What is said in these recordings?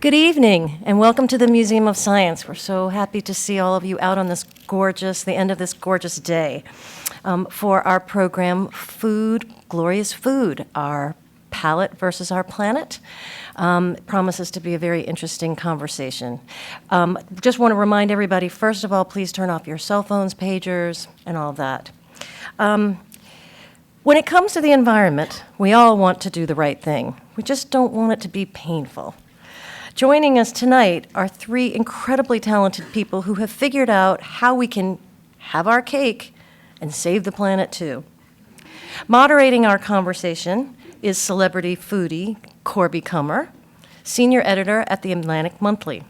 Good evening, and welcome to the Museum of Science. We're so happy to see all of you out on the end of this gorgeous day for our program, Food, Glorious Food, our Palate versus our Planet. It promises to be a very interesting conversation. Just want to remind everybody, first of all, please turn off your cell phones, pagers, and all of that. When it comes to the environment, we all want to do the right thing. We just don't want it to be painful. Joining us tonight are three incredibly talented people who have figured out how we can have our cake and save the planet too. Moderating our conversation is celebrity foodie Corby Kummer, senior editor at the Atlantic Monthly.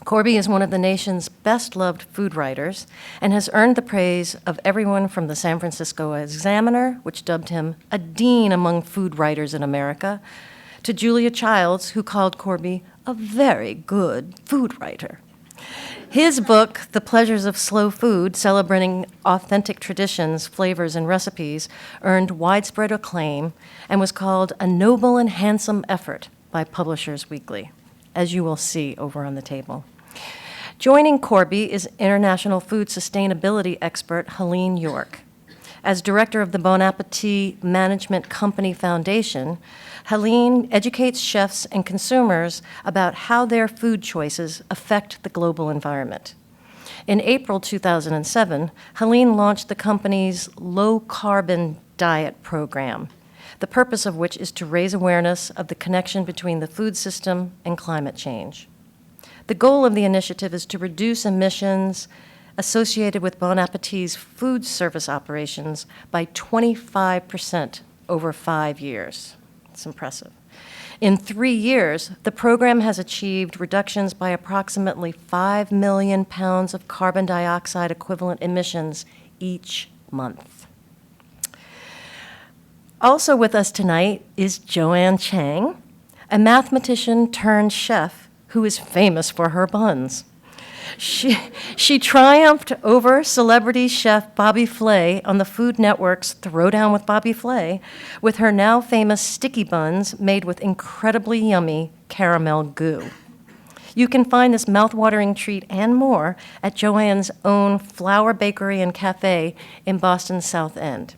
Corby is one of the nation's best-loved food writers and has earned the praise of everyone from the San Francisco Examiner, which dubbed him a dean among food writers in America, to Julia Childs, who called Corby a very good food writer. His book, The Pleasures of Slow Food, celebrating authentic traditions, flavors, and recipes, earned widespread acclaim and was called a noble and handsome effort by Publishers Weekly, as you will see over on the table. Joining Corby is international food sustainability expert Helene York. As director of the Bon Appetit Management Company Foundation, Helene educates chefs and consumers about how their food choices affect the global environment. In April 2007, Helene launched the company's low-carbon diet program, the purpose of which is to raise awareness of the connection between the food system and climate change. The goal of the initiative is to reduce emissions associated with Bon Appetit's food service operations by 25% over 5 years. It's impressive. In 3 years, the program has achieved reductions by approximately 5 million pounds of carbon dioxide equivalent emissions each month. Also with us tonight is Joanne Chang, a mathematician turned chef who is famous for her buns. She triumphed over celebrity chef Bobby Flay on the Food Network's Throwdown with Bobby Flay with her now famous sticky buns made with incredibly yummy caramel goo. You can find this mouthwatering treat and more at Joanne's own Flour Bakery and Cafe in Boston's South End.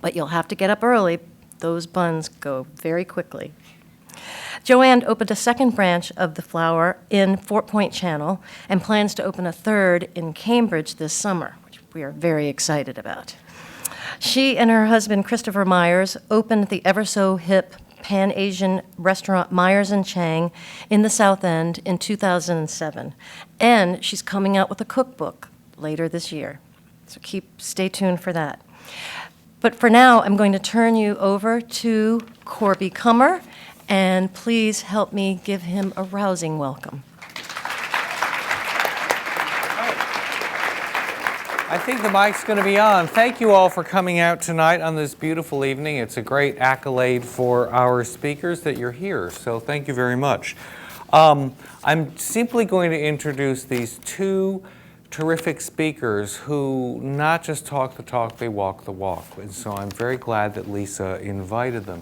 But you'll have to get up early. Those buns go very quickly. Joanne opened a second branch of the Flour in Fort Point Channel and plans to open a third in Cambridge this summer, which we are very excited about. She and her husband, Christopher Myers, opened the ever-so-hip Pan-Asian restaurant Myers & Chang in the South End in 2007. And she's coming out with a cookbook later this year. So stay tuned for that. But for now, I'm going to turn you over to Corby Kummer, and please help me give him a rousing welcome. I think the mic's going to be on. Thank you all for coming out tonight on this beautiful evening. It's a great accolade for our speakers that you're here, so thank you very much. I'm simply going to introduce these two terrific speakers who not just talk the talk, they walk the walk. And so I'm very glad that Lisa invited them.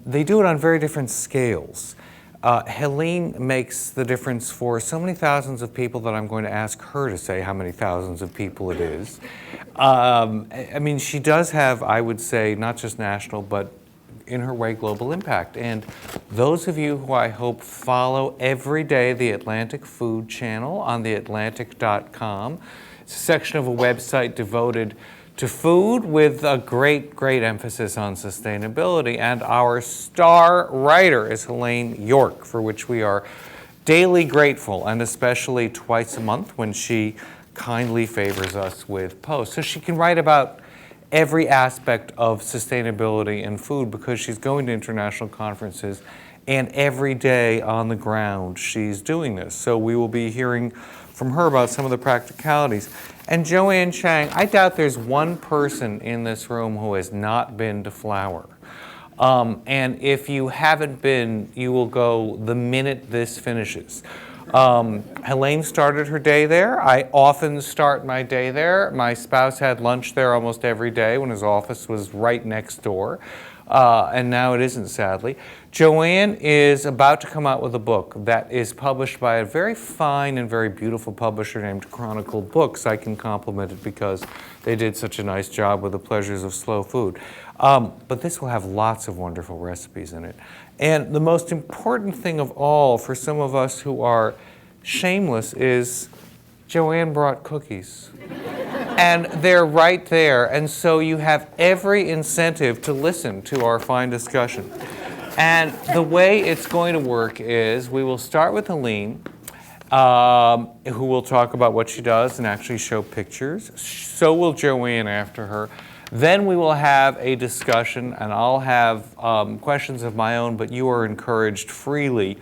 They do it on very different scales. Helene makes the difference for so many thousands of people that I'm going to ask her to say how many thousands of people it is. I mean, she does have, I would say, not just national, but in her way, global impact. And those of you who I hope follow every day the Atlantic Food Channel on theatlantic.com, it's a section of a website devoted to food with a great, great emphasis on sustainability. And our star writer is Helene York, for which we are daily grateful, and especially twice a month when she kindly favors us with posts. So she can write about every aspect of sustainability and food because she's going to international conferences, and every day on the ground she's doing this. So we will be hearing from her about some of the practicalities. And Joanne Chang, I doubt there's one person in this room who has not been to Flour. And if you haven't been, you will go the minute this finishes. Helene started her day there. I often start my day there. My spouse had lunch there almost every day when his office was right next door. and now it isn't, sadly. Joanne is about to come out with a book that is published by a very fine and very beautiful publisher named Chronicle Books. I can compliment it because they did such a nice job with The Pleasures of Slow Food. But this will have lots of wonderful recipes in it. And the most important thing of all for some of us who are shameless is Joanne brought cookies. And they're right there, and so you have every incentive to listen to our fine discussion. And the way it's going to work is we will start with Helene, who will talk about what she does and actually show pictures. So will Joanne after her. Then we will have a discussion, and I'll have questions of my own, but you are encouraged freely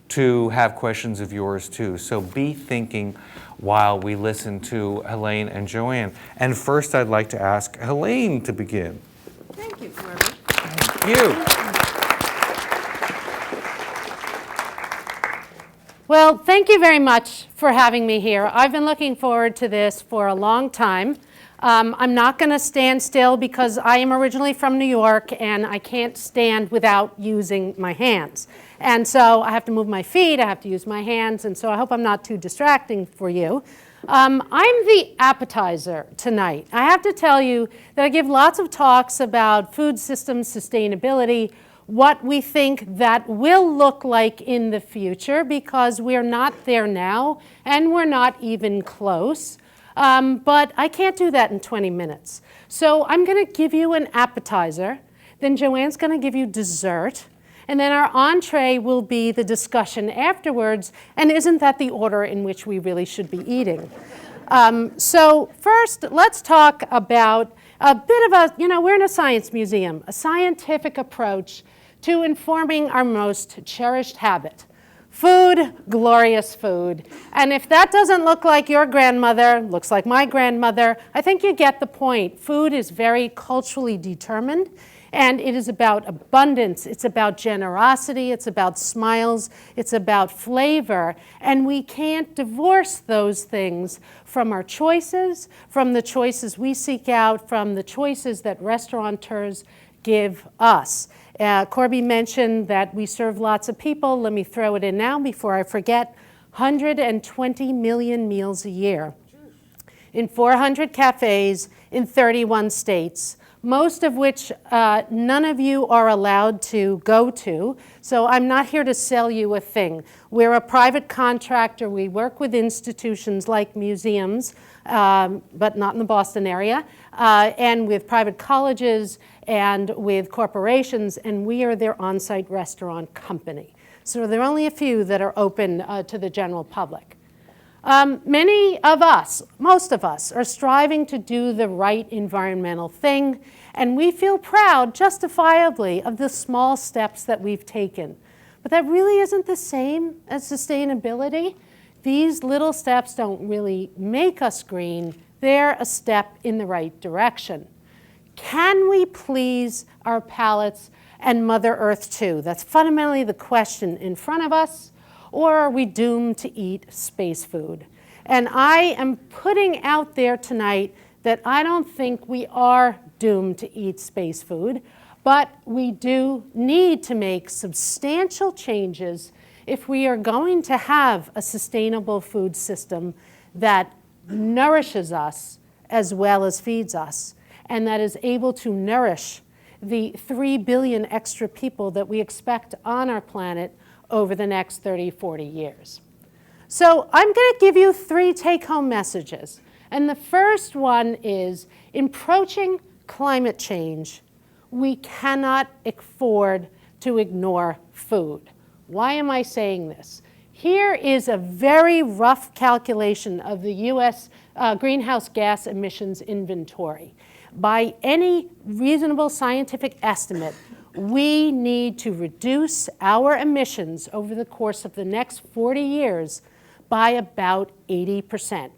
to have questions of yours too. So be thinking while we listen to Helene and Joanne. And first I'd like to ask Helene to begin. Thank you, Corby. Thank you. Well, thank you very much for having me here. I've been looking forward to this for a long time. I'm not going to stand still because I am originally from New York and I can't stand without using my hands. And so I have to move my feet, I have to use my hands, and so I hope I'm not too distracting for you. I'm the appetizer tonight. I have to tell you that I give lots of talks about food system sustainability, what we think that will look like in the future, because we're not there now and we're not even close. But I can't do that in 20 minutes. So I'm going to give you an appetizer, then Joanne's going to give you dessert, and then our entree will be the discussion afterwards, and isn't that the order in which we really should be eating? So first, let's talk about a bit of we're in a science museum, a scientific approach to informing our most cherished habit. Food, glorious food. And if that doesn't look like your grandmother, looks like my grandmother, I think you get the point. Food is very culturally determined, and it is about abundance, it's about generosity, it's about smiles, it's about flavor, and we can't divorce those things from our choices, from the choices we seek out, from the choices that restaurateurs give us. Corby mentioned that we serve lots of people. Let me throw it in now before I forget. 120 million meals a year in 400 cafes in 31 states, most of which none of you are allowed to go to. So I'm not here to sell you a thing. We're a private contractor. We work with institutions like museums, but not in the Boston area, and with private colleges and with corporations, and we are their on-site restaurant company. So there are only a few that are open to the general public. Many of us, most of us, are striving to do the right environmental thing, and we feel proud, justifiably, of the small steps that we've taken. But that really isn't the same as sustainability. These little steps don't really make us green. They're a step in the right direction. Can we please our palates and Mother Earth too? That's fundamentally the question in front of us. Or are we doomed to eat space food? And I am putting out there tonight that I don't think we are doomed to eat space food, but we do need to make substantial changes if we are going to have a sustainable food system that nourishes us as well as feeds us, and that is able to nourish the 3 billion extra people that we expect on our planet over the next 30, 40 years. So I'm going to give you 3 take-home messages. And the first one is, in approaching climate change, we cannot afford to ignore food. Why am I saying this? Here is a very rough calculation of the US greenhouse gas emissions inventory. By any reasonable scientific estimate, we need to reduce our emissions over the course of the next 40 years by about 80%.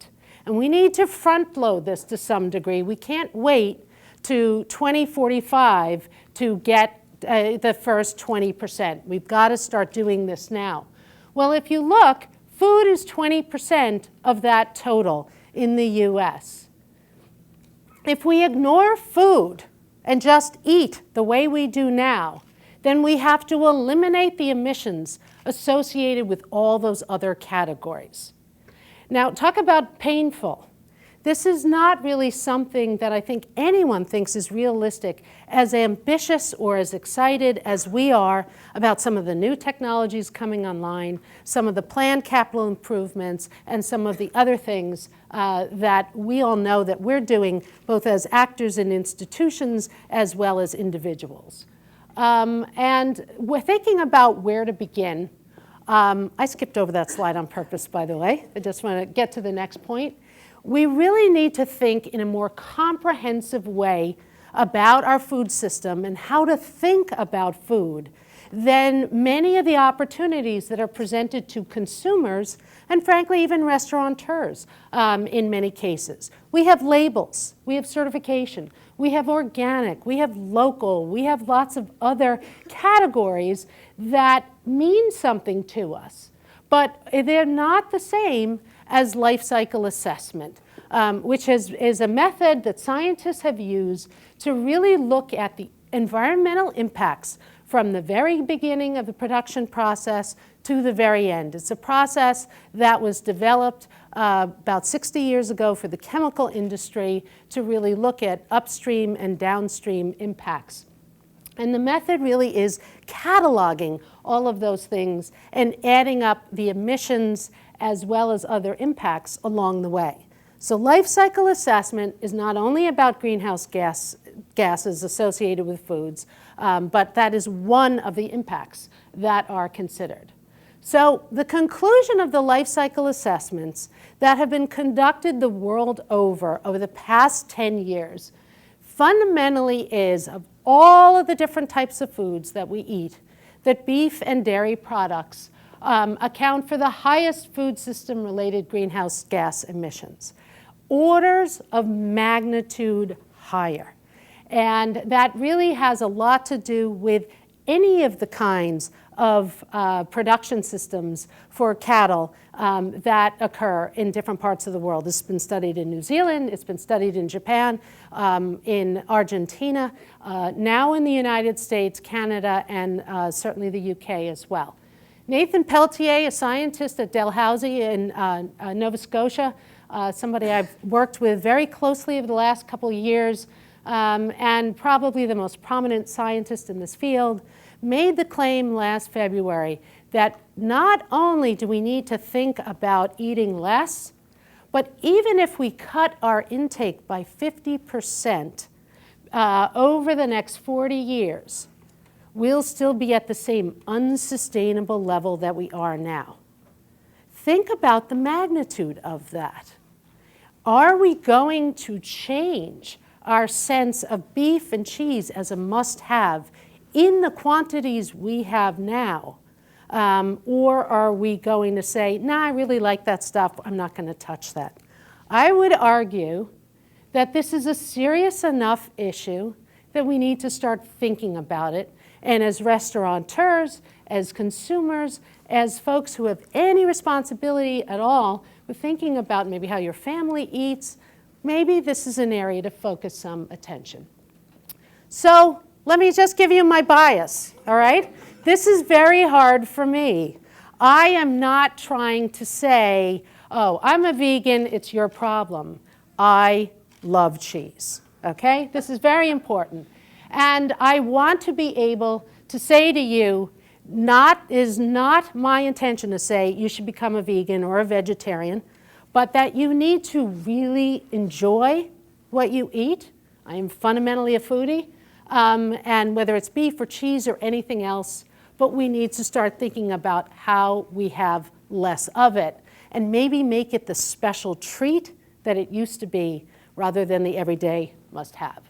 And we need to front load this to some degree. We can't wait to 2045 to get the first 20%. We've got to start doing this now. Well, if you look, food is 20% of that total in the US. If we ignore food and just eat the way we do now, then we have to eliminate the emissions associated with all those other categories. Now, talk about painful. This is not really something that I think anyone thinks is realistic, as ambitious or as excited as we are about some of the new technologies coming online, some of the planned capital improvements, and some of the other things that we all know that we're doing, both as actors in institutions as well as individuals. And we're thinking about where to begin. I skipped over that slide on purpose, by the way. I just want to get to the next point. We really need to think in a more comprehensive way about our food system and how to think about food than many of the opportunities that are presented to consumers and, frankly, even restaurateurs in many cases. We have labels, we have certification, we have organic, we have local, we have lots of other categories that mean something to us, but they're not the same as life cycle assessment, which is a method that scientists have used to really look at the environmental impacts from the very beginning of the production process to the very end. It's a process that was developed about 60 years ago for the chemical industry to really look at upstream and downstream impacts. And the method really is cataloging all of those things and adding up the emissions as well as other impacts along the way. So life cycle assessment is not only about greenhouse gases associated with foods, but that is one of the impacts that are considered. So the conclusion of the life cycle assessments that have been conducted the world over the past 10 years fundamentally is, of all of the different types of foods that we eat, that beef and dairy products account for the highest food system related greenhouse gas emissions, orders of magnitude higher. And that really has a lot to do with any of the kinds of production systems for cattle that occur in different parts of the world. This has been studied in New Zealand, it's been studied in Japan, in Argentina, now in the United States, Canada, and certainly the UK as well. Nathan Peltier, a scientist at Dalhousie in Nova Scotia, somebody I've worked with very closely over the last couple of years, and probably the most prominent scientist in this field, made the claim last February that not only do we need to think about eating less, but even if we cut our intake by 50% over the next 40 years, we'll still be at the same unsustainable level that we are now. Think about the magnitude of that. Are we going to change our sense of beef and cheese as a must-have in the quantities we have now? Or are we going to say, nah, I really like that stuff, I'm not going to touch that? I would argue that this is a serious enough issue that we need to start thinking about it. And as restaurateurs, as consumers, as folks who have any responsibility at all with thinking about maybe how your family eats, maybe this is an area to focus some attention. So let me just give you my bias, all right? This is very hard for me. I am not trying to say, oh, I'm a vegan, it's your problem. I love cheese, okay? This is very important. And I want to be able to say to you, is not my intention to say you should become a vegan or a vegetarian, but that you need to really enjoy what you eat. I am fundamentally a foodie, and whether it's beef or cheese or anything else, but we need to start thinking about how we have less of it and maybe make it the special treat that it used to be rather than the everyday must-have.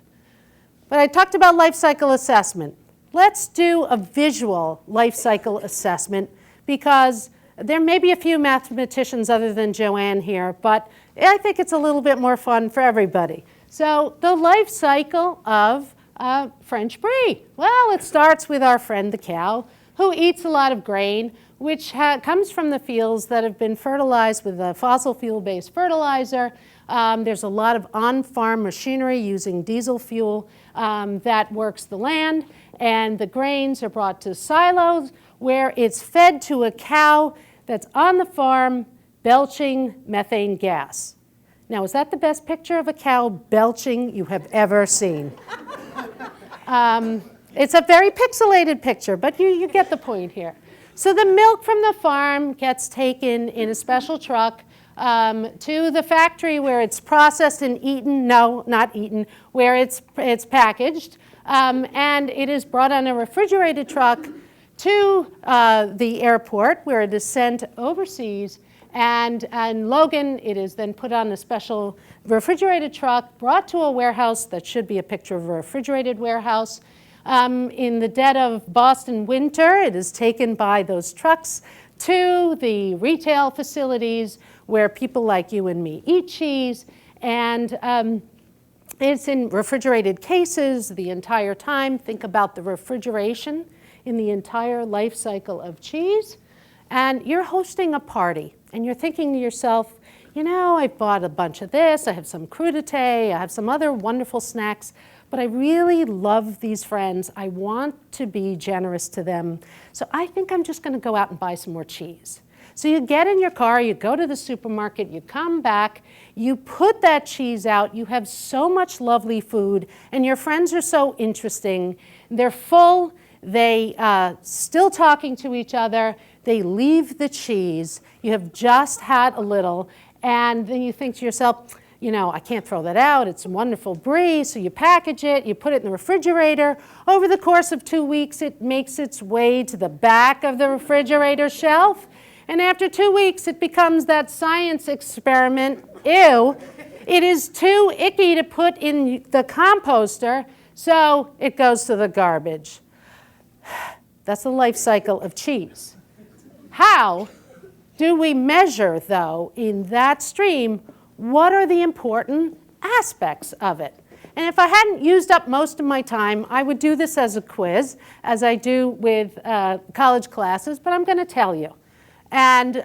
But I talked about life cycle assessment. Let's do a visual life cycle assessment because there may be a few mathematicians other than Joanne here, but I think it's a little bit more fun for everybody. So the life cycle of French brie. Well, it starts with our friend the cow, who eats a lot of grain, which comes from the fields that have been fertilized with a fossil fuel-based fertilizer, There's a lot of on-farm machinery using diesel fuel that works the land, and the grains are brought to silos where it's fed to a cow that's on the farm belching methane gas. Now, is that the best picture of a cow belching you have ever seen? It's a very pixelated picture, but you get the point here. So the milk from the farm gets taken in a special truck to the factory where it's processed and eaten, no, not eaten, where it's packaged, and it is brought on a refrigerated truck to the airport where it is sent overseas, and in Logan it is then put on a special refrigerated truck, brought to a warehouse that should be a picture of a refrigerated warehouse. In the dead of Boston winter, it is taken by those trucks to the retail facilities where people like you and me eat cheese, and it's in refrigerated cases the entire time. Think about the refrigeration in the entire life cycle of cheese. And you're hosting a party, and you're thinking to yourself, you know, I bought a bunch of this, I have some crudité, I have some other wonderful snacks, but I really love these friends. I want to be generous to them. So I think I'm just going to go out and buy some more cheese. So you get in your car, you go to the supermarket, you come back, you put that cheese out, you have so much lovely food, and your friends are so interesting. They're full, they still talking to each other, they leave the cheese, you have just had a little, and then you think to yourself, you know, I can't throw that out, it's a wonderful brie, so you package it, you put it in the refrigerator. Over the course of 2 weeks, it makes its way to the back of the refrigerator shelf, and after 2 weeks, it becomes that science experiment, ew, it is too icky to put in the composter, so it goes to the garbage. That's the life cycle of cheese. How do we measure, though, in that stream, what are the important aspects of it? And if I hadn't used up most of my time, I would do this as a quiz, as I do with college classes, but I'm going to tell you. And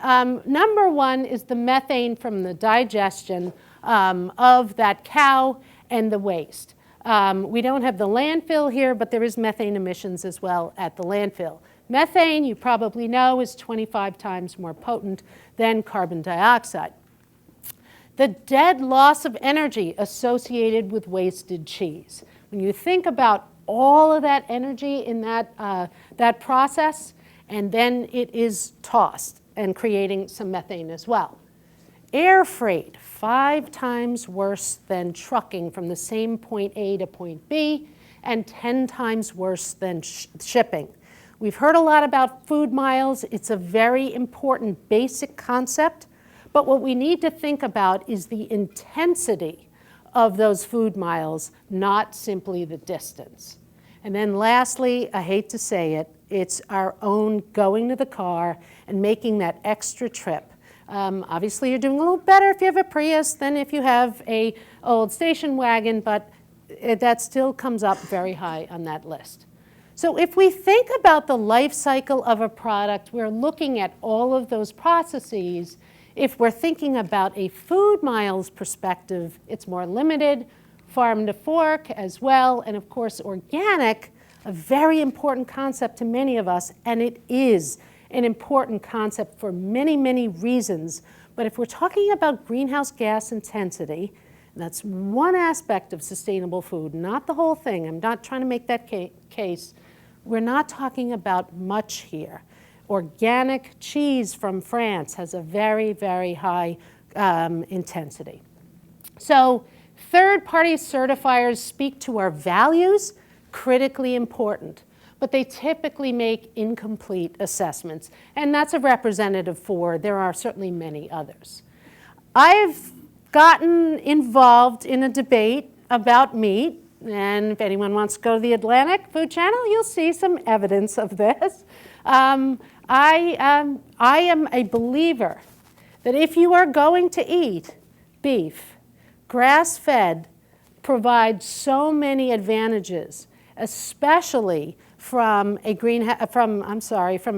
number one is the methane from the digestion of that cow and the waste. We don't have the landfill here, but there is methane emissions as well at the landfill. Methane, you probably know, is 25 times more potent than carbon dioxide. The dead loss of energy associated with wasted cheese. When you think about all of that energy in that process, and then it is tossed and creating some methane as well. Air freight, 5 times worse than trucking from the same point A to point B, and 10 times worse than shipping. We've heard a lot about food miles. It's a very important basic concept, but what we need to think about is the intensity of those food miles, not simply the distance. And then lastly, I hate to say it, it's our own going to the car and making that extra trip. Obviously, you're doing a little better if you have a Prius than if you have a old station wagon, but that still comes up very high on that list. So if we think about the life cycle of a product, we're looking at all of those processes. If we're thinking about a food miles perspective, it's more limited, farm to fork as well, and of course organic, a very important concept to many of us, and it is an important concept for many, many reasons. But if we're talking about greenhouse gas intensity, that's one aspect of sustainable food, not the whole thing. I'm not trying to make that case. We're not talking about much here. Organic cheese from France has a very, very high intensity. So third-party certifiers speak to our values, critically important, but they typically make incomplete assessments, and that's a representative for, there are certainly many others. I've gotten involved in a debate about meat, and if anyone wants to go to the Atlantic Food Channel, you'll see some evidence of this. I am a believer that if you are going to eat beef, grass-fed provides so many advantages, especially from a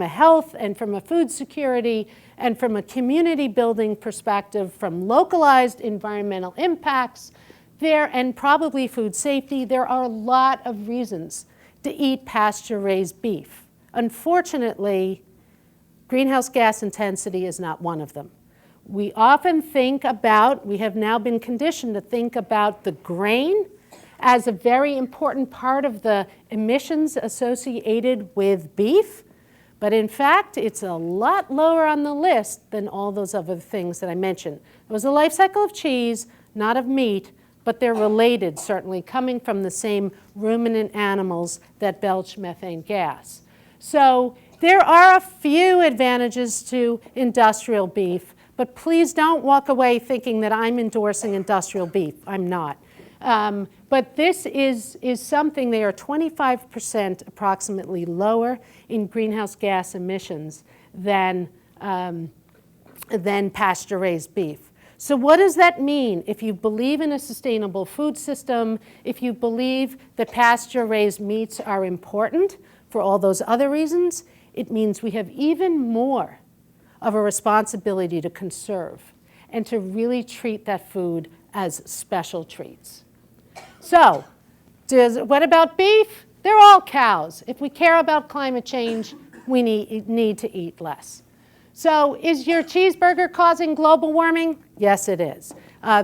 health and from a food security and from a community building perspective, from localized environmental impacts, and probably food safety. There are a lot of reasons to eat pasture-raised beef. Unfortunately, greenhouse gas intensity is not one of them. We often we have now been conditioned to think about the grain as a very important part of the emissions associated with beef, but in fact, it's a lot lower on the list than all those other things that I mentioned. It was a life cycle of cheese, not of meat, but they're related, certainly, coming from the same ruminant animals that belch methane gas. So there are a few advantages to industrial beef, but please don't walk away thinking that I'm endorsing industrial beef. I'm not. But this is something, they are 25% approximately lower in greenhouse gas emissions than pasture-raised beef. So what does that mean? If you believe in a sustainable food system, if you believe that pasture-raised meats are important for all those other reasons, it means we have even more of a responsibility to conserve and to really treat that food as special treats. So, what about beef? They're all cows. If we care about climate change, we need to eat less. So, is your cheeseburger causing global warming? Yes, it is.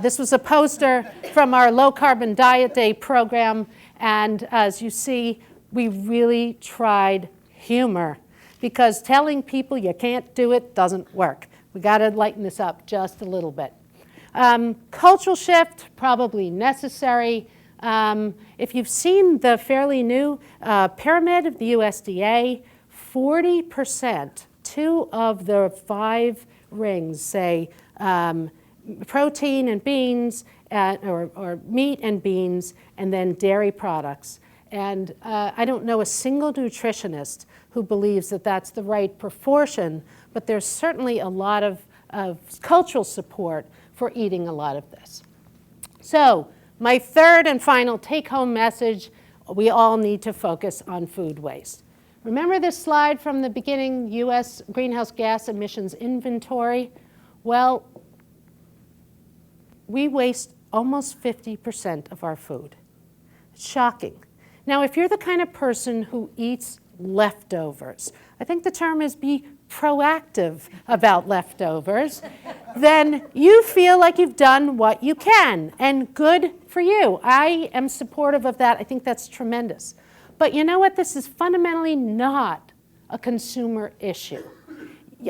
This was a poster from our Low Carbon Diet Day program, and as you see, we really tried humor, because telling people you can't do it doesn't work. We got to lighten this up just a little bit. Cultural shift, probably necessary. If you've seen the fairly new pyramid of the USDA, 40%, 2 of the 5 rings say protein and beans, or meat and beans, and then dairy products. And I don't know a single nutritionist who believes that that's the right proportion, but there's certainly a lot of cultural support for eating a lot of this. So, my third and final take-home message, we all need to focus on food waste. Remember this slide from the beginning, U.S. greenhouse gas emissions inventory? Well, we waste almost 50% of our food. It's shocking. Now, if you're the kind of person who eats leftovers, I think the term is be proactive about leftovers, then you feel like you've done what you can, and good for you. I am supportive of that. I think that's tremendous. But you know what? This is fundamentally not a consumer issue.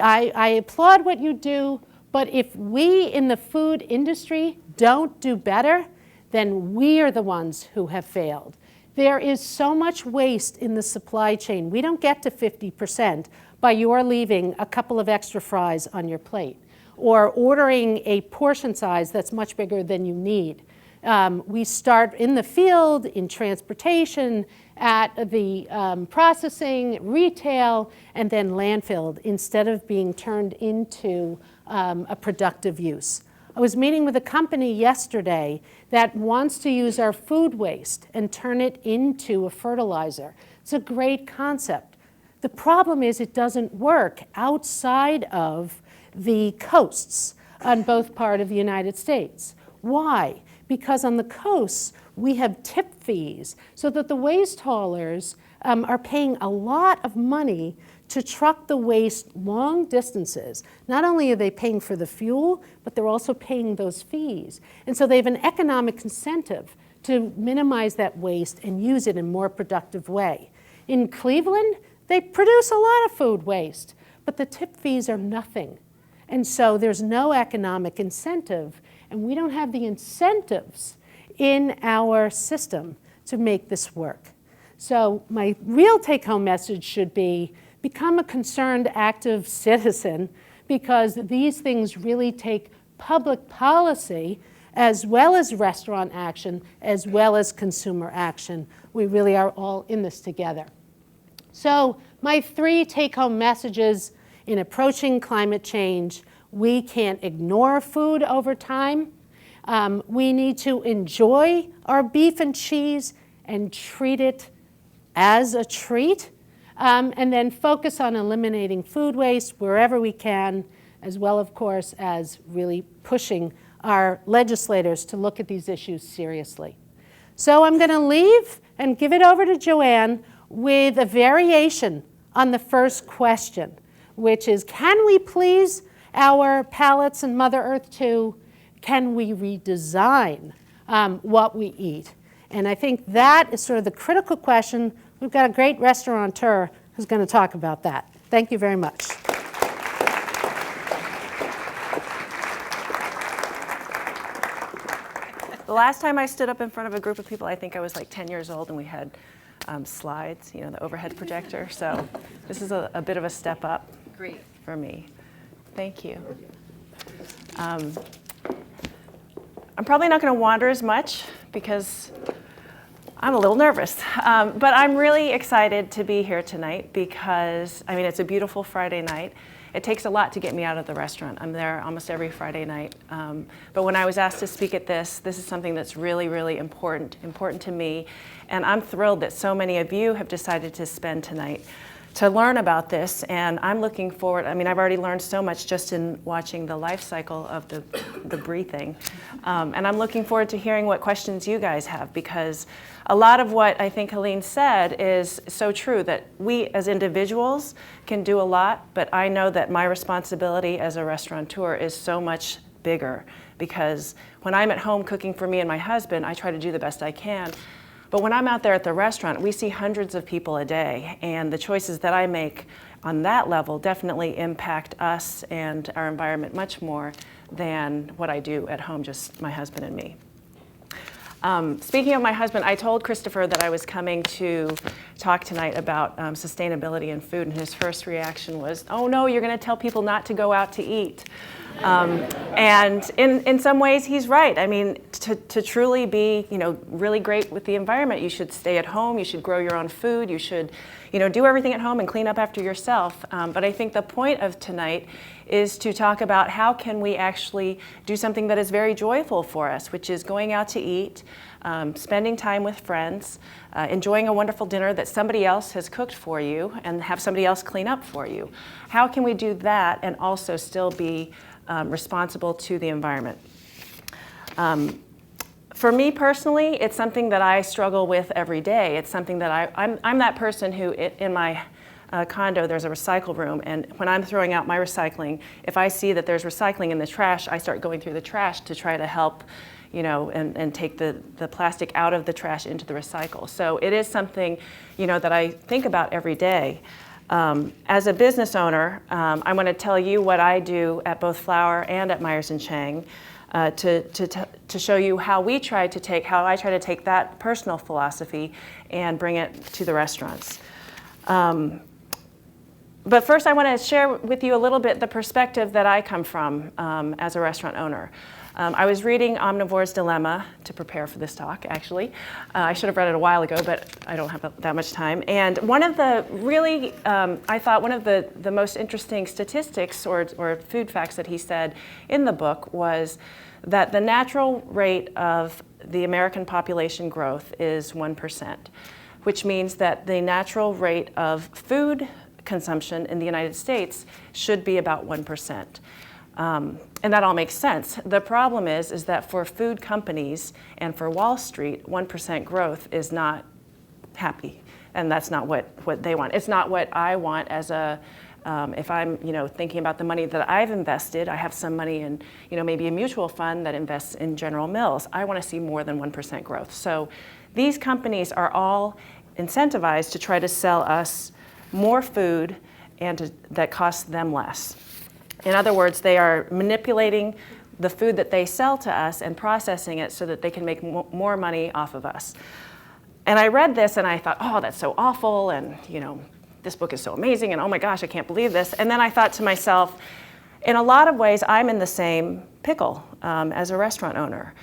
I applaud what you do, but if we in the food industry don't do better, then we are the ones who have failed. There is so much waste in the supply chain. We don't get to 50% by your leaving a couple of extra fries on your plate or ordering a portion size that's much bigger than you need. We start in the field, in transportation, at the processing, retail, and then landfill instead of being turned into a productive use. I was meeting with a company yesterday that wants to use our food waste and turn it into a fertilizer. It's a great concept. The problem is it doesn't work outside of the coasts on both parts of the United States. Why? Because on the coasts, we have tip fees so that the waste haulers are paying a lot of money to truck the waste long distances. Not only are they paying for the fuel, but they're also paying those fees. And so they have an economic incentive to minimize that waste and use it in a more productive way. In Cleveland, they produce a lot of food waste, but the tip fees are nothing. And so there's no economic incentive, and we don't have the incentives in our system to make this work. So my real take-home message should be, become a concerned, active citizen, because these things really take public policy as well as restaurant action, as well as consumer action. We really are all in this together. So my 3 take-home messages in approaching climate change: we can't ignore food over time. We need to enjoy our beef and cheese and treat it as a treat, and then focus on eliminating food waste wherever we can, as well, of course, as really pushing our legislators to look at these issues seriously. So I'm going to leave and give it over to Joanne with a variation on the first question, which is, can we please our palates and Mother Earth too? Can we redesign what we eat? And I think that is sort of the critical question. We've got a great restaurateur who's going to talk about that. Thank you very much. The last time I stood up in front of a group of people, I think I was like 10 years old, and we had slides, the overhead projector. So this is a bit of a step up for me. Thank you. I'm probably not going to wander as much because I'm a little nervous. But I'm really excited to be here tonight because, it's a beautiful Friday night. It takes a lot to get me out of the restaurant. I'm there almost every Friday night. But when I was asked to speak at this is something that's really, really important to me. And I'm thrilled that so many of you have decided to spend tonight to learn about this. And I'm looking forward. I've already learned so much just in watching the life cycle of the brie thing. And I'm looking forward to hearing what questions you guys have, because a lot of what I think Helene said is so true, that we as individuals can do a lot, but I know that my responsibility as a restaurateur is so much bigger, because when I'm at home cooking for me and my husband, I try to do the best I can. But when I'm out there at the restaurant, we see hundreds of people a day, and the choices that I make on that level definitely impact us and our environment much more than what I do at home, just my husband and me. Speaking of my husband, I told Christopher that I was coming to talk tonight about sustainability in food, and his first reaction was, "Oh no, you're going to tell people not to go out to eat." And in some ways, he's right. To truly be, really great with the environment, you should stay at home. You should grow your own food. You should, do everything at home and clean up after yourself. But I think the point of tonight is to talk about how can we actually do something that is very joyful for us, which is going out to eat, spending time with friends, enjoying a wonderful dinner that somebody else has cooked for you and have somebody else clean up for you. How can we do that and also still be responsible to the environment? For me personally, it's something that I struggle with every day. It's something that I'm that person who, in my condo, there's a recycle room, and when I'm throwing out my recycling, if I see that there's recycling in the trash, I start going through the trash to try to help, and take the plastic out of the trash into the recycle. So it is something, that I think about every day. As a business owner, I want to tell you what I do at both Flour and at Myers and Chang to show you how I try to take that personal philosophy and bring it to the restaurants. But first, I want to share with you a little bit the perspective that I come from as a restaurant owner. I was reading Omnivore's Dilemma to prepare for this talk, actually. I should have read it a while ago, but I don't have that much time. And one of the really, I thought one of the most interesting statistics or food facts that he said in the book was that the natural rate of the American population growth is 1%, which means that the natural rate of food consumption in the United States should be about 1%. And that all makes sense. The problem is that for food companies and for Wall Street, 1% growth is not happy. And that's not what they want. It's not what I want as if I'm, thinking about the money that I've invested. I have some money in, maybe a mutual fund that invests in General Mills. I want to see more than 1% growth. So these companies are all incentivized to try to sell us more food and that costs them less. In other words, they are manipulating the food that they sell to us and processing it so that they can make more money off of us. And I read this and I thought, oh, that's so awful, and this book is so amazing, and oh my gosh, I can't believe this. And then I thought to myself, in a lot of ways, I'm in the same pickle as a restaurant owner.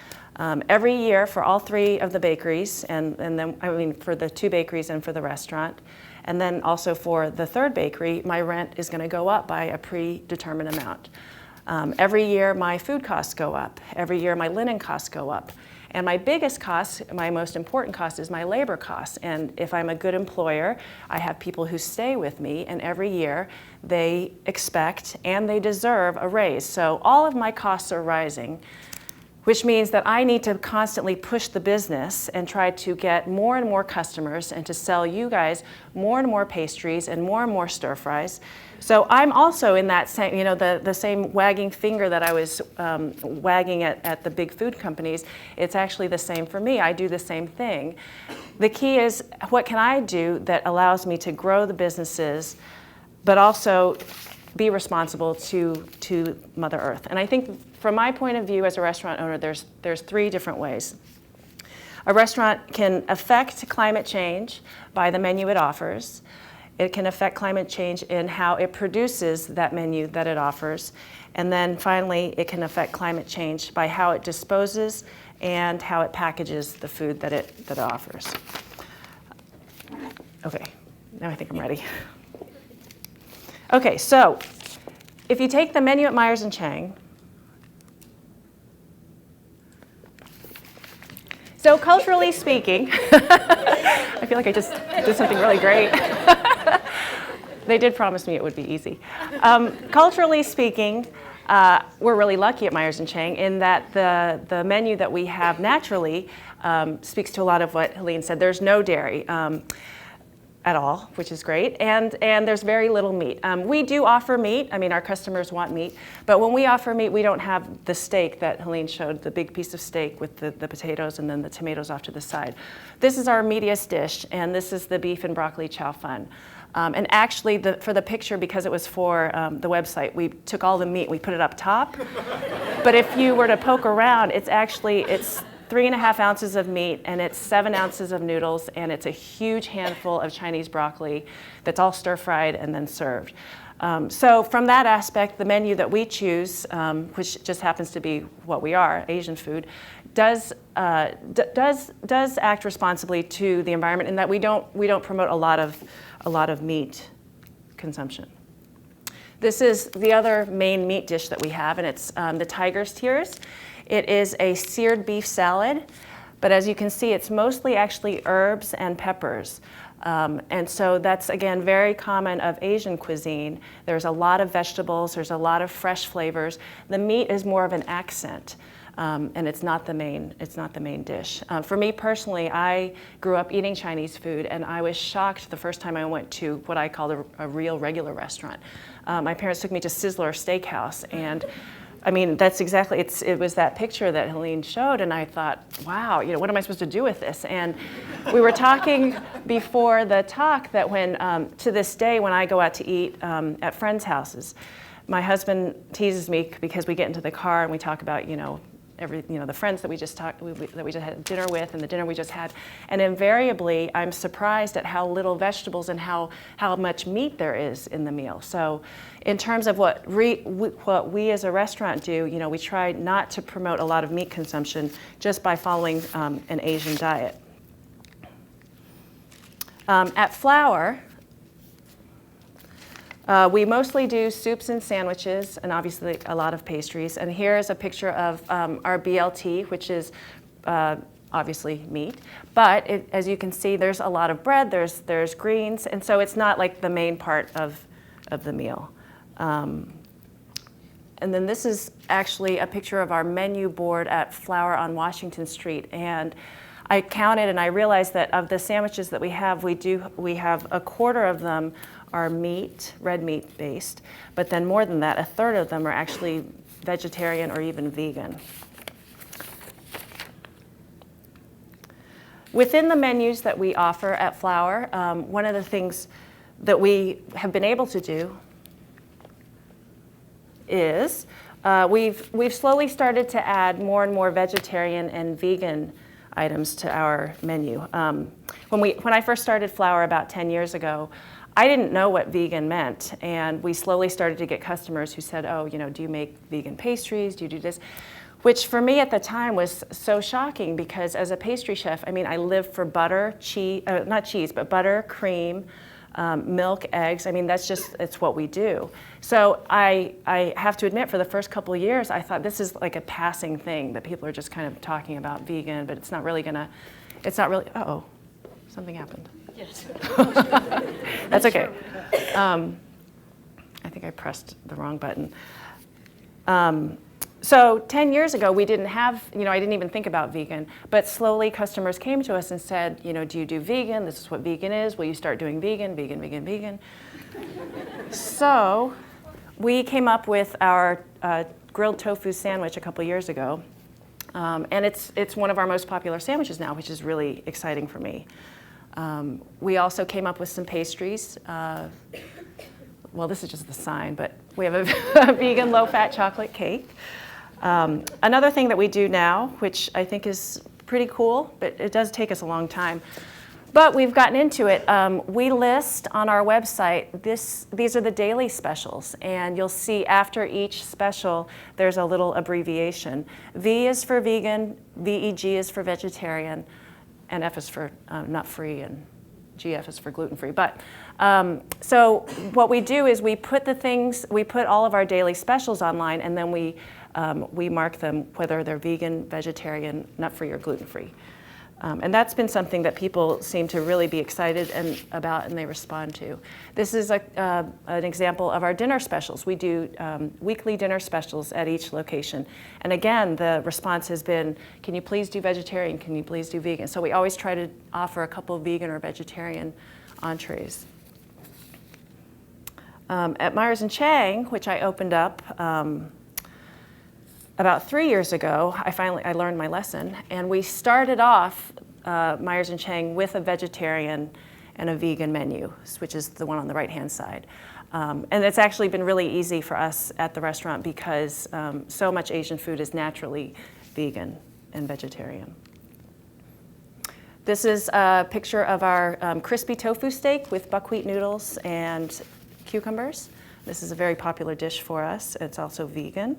Every year for all three of the bakeries, and then for the two bakeries and for the restaurant, and then also for the third bakery, my rent is going to go up by a predetermined amount. Every year my food costs go up. Every year my linen costs go up. And my biggest cost, my most important cost, is my labor costs. And if I'm a good employer, I have people who stay with me, and every year they expect and they deserve a raise. So all of my costs are rising, which means that I need to constantly push the business and try to get more and more customers and to sell you guys more and more pastries and more stir fries. So I'm also in that same, the same wagging finger that I was wagging at the big food companies. It's actually the same for me. I do the same thing. The key is, what can I do that allows me to grow the businesses, but also be responsible to Mother Earth? And I think from my point of view as a restaurant owner, there's three different ways. A restaurant can affect climate change by the menu it offers. It can affect climate change in how it produces that menu that it offers. And then finally, it can affect climate change by how it disposes and how it packages the food that it offers. Okay, now I think I'm ready. Okay, so if you take the menu at Myers and Chang, so culturally speaking, I feel like I just did something really great. They did promise me it would be easy. Culturally speaking, we're really lucky at Myers and Chang in that the menu that we have naturally speaks to a lot of what Helene said. There's no dairy at all, which is great, and there's very little meat. We do offer meat. I mean, our customers want meat, but when we offer meat, we don't have the steak that Helene showed, the big piece of steak with the potatoes and then the tomatoes off to the side. This is our meatiest dish, and this is the beef and broccoli chow fun. And actually, for the picture, because it was for the website, we took all the meat, we put it up top. But if you were to poke around, it's 3.5 ounces of meat, and it's 7 ounces of noodles, and it's a huge handful of Chinese broccoli that's all stir-fried and then served. So from that aspect, the menu that we choose, which just happens to be what we are, Asian food, does act responsibly to the environment in that we don't promote a lot of meat consumption. This is the other main meat dish that we have, and it's the Tiger's Tears. It is a seared beef salad, but as you can see, it's mostly actually herbs and peppers. And so that's, again, very common of Asian cuisine. There's a lot of vegetables, there's a lot of fresh flavors. The meat is more of an accent, and it's not the main dish. For me personally, I grew up eating Chinese food, and I was shocked the first time I went to what I called a real regular restaurant. My parents took me to Sizzler Steakhouse, and I mean, that's exactly, it was that picture that Helene showed, and I thought, wow, what am I supposed to do with this? And we were talking before the talk that when, to this day, when I go out to eat at friends' houses, my husband teases me because we get into the car and we talk about, the friends that we just had dinner with and the dinner we just had, and invariably I'm surprised at how little vegetables and how much meat there is in the meal. So in terms of what we as a restaurant do, we try not to promote a lot of meat consumption just by following an Asian diet. At Flour, we mostly do soups and sandwiches, and obviously a lot of pastries. And here is a picture of our BLT, which is obviously meat. But as you can see, there's a lot of bread, there's greens, and so it's not like the main part of the meal. And then this is actually a picture of our menu board at Flour on Washington Street. And I counted and I realized that of the sandwiches that we have, we have a quarter of them are meat, red meat based, but then more than that, a third of them are actually vegetarian or even vegan. Within the menus that we offer at Flour, one of the things that we have been able to do is we've slowly started to add more and more vegetarian and vegan items to our menu. When I first started Flour about 10 years ago, I didn't know what vegan meant, and we slowly started to get customers who said, oh, do you make vegan pastries? Do you do this? Which for me at the time was so shocking because as a pastry chef, I mean, I live for butter, cheese, not cheese, but butter, cream, milk, eggs. I mean, it's what we do. So I have to admit, for the first couple of years, I thought this is like a passing thing that people are just kind of talking about vegan, but it's not really, uh-oh, something happened. Yes. That's okay. I think I pressed the wrong button. So 10 years ago, we didn't have, I didn't even think about vegan, but slowly customers came to us and said, do you do vegan? This is what vegan is. Will you start doing vegan, vegan, vegan, vegan? So we came up with our grilled tofu sandwich a couple years ago. And it's one of our most popular sandwiches now, which is really exciting for me. We also came up with some pastries. Well, this is just the sign, but we have a vegan low-fat chocolate cake. Another thing that we do now, which I think is pretty cool, but it does take us a long time, but we've gotten into it. We list on our website, these are the daily specials, and you'll see after each special, there's a little abbreviation. V is for vegan, VEG is for vegetarian, and F is for nut-free, and GF is for gluten-free. But so what we do is we put all of our daily specials online, and then we mark them whether they're vegan, vegetarian, nut-free, or gluten-free. And that's been something that people seem to really be excited about, and they respond to. This is an example of our dinner specials. We do weekly dinner specials at each location. And again, the response has been, can you please do vegetarian? Can you please do vegan? So we always try to offer a couple of vegan or vegetarian entrees. At Myers and Chang, which I opened up about 3 years ago, I learned my lesson, and we started off Myers and Chang with a vegetarian and a vegan menu, which is the one on the right-hand side. And it's actually been really easy for us at the restaurant because so much Asian food is naturally vegan and vegetarian. This is a picture of our crispy tofu steak with buckwheat noodles and cucumbers. This is a very popular dish for us. It's also vegan.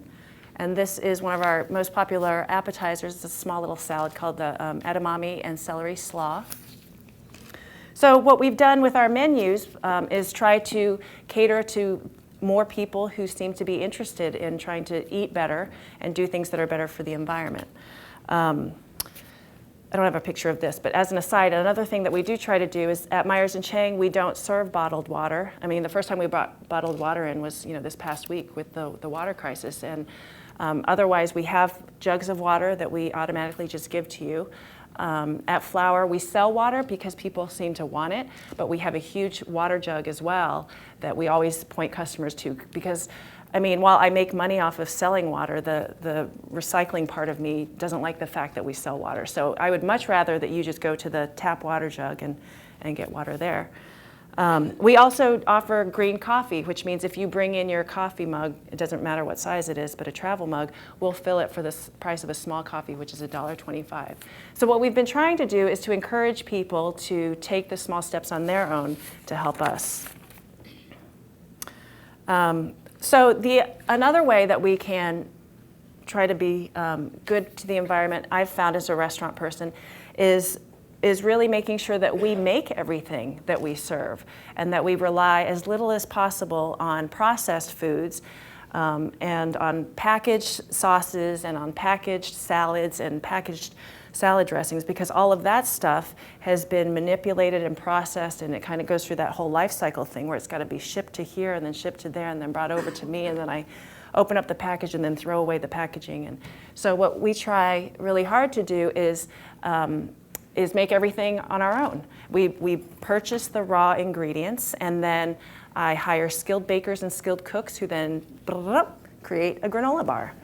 And this is one of our most popular appetizers. It's a small little salad called the edamame and celery slaw. So what we've done with our menus is try to cater to more people who seem to be interested in trying to eat better and do things that are better for the environment. I don't have a picture of this, but as an aside, another thing that we do try to do is at Myers and Chang, we don't serve bottled water. I mean, the first time we brought bottled water in was this past week with the water crisis. And otherwise, we have jugs of water that we automatically just give to you. At Flower, we sell water because people seem to want it, but we have a huge water jug as well that we always point customers to because, I mean, while I make money off of selling water, the recycling part of me doesn't like the fact that we sell water. So I would much rather that you just go to the tap water jug and get water there. We also offer green coffee, which means if you bring in your coffee mug, it doesn't matter what size it is, but a travel mug, we'll fill it for the price of a small coffee, which is $1.25. So what we've been trying to do is to encourage people to take the small steps on their own to help us. So another way that we can try to be good to the environment, I've found as a restaurant person, is really making sure that we make everything that we serve and that we rely as little as possible on processed foods and on packaged sauces and on packaged salads and packaged salad dressings, because all of that stuff has been manipulated and processed, and it kind of goes through that whole life cycle thing where it's got to be shipped to here and then shipped to there and then brought over to me, and then I open up the package and then throw away the packaging. And so what we try really hard to do is make everything on our own. We purchase the raw ingredients, and then I hire skilled bakers and skilled cooks who then create a granola bar.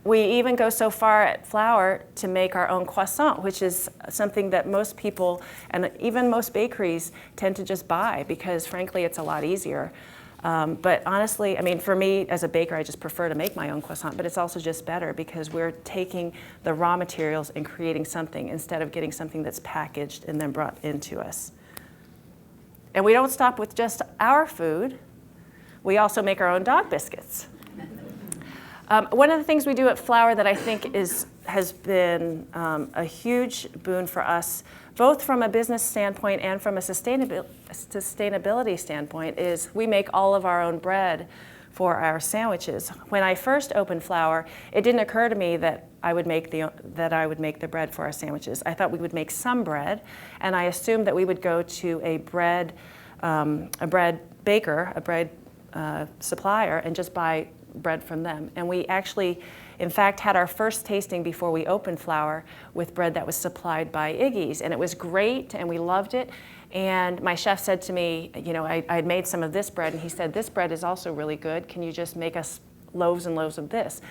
We even go so far at Flower to make our own croissant, which is something that most people, and even most bakeries, tend to just buy because, frankly, it's a lot easier. But honestly, I mean, for me as a baker, I just prefer to make my own croissant, but it's also just better because we're taking the raw materials and creating something instead of getting something that's packaged and then brought into us. And we don't stop with just our food. We also make our own dog biscuits. One of the things we do at Flower that I think has been a huge boon for us both from a business standpoint and from a sustainability standpoint, is we make all of our own bread for our sandwiches. When I first opened Flour, it didn't occur to me that I would make the bread for our sandwiches. I thought we would make some bread, and I assumed that we would go to a bread baker, a bread supplier, and just buy bread from them. And we actually, in fact, had our first tasting before we opened Flour with bread that was supplied by Iggy's, and it was great, and we loved it. And my chef said to me, you know, I had made some of this bread, and he said, this bread is also really good. Can you just make us loaves and loaves of this?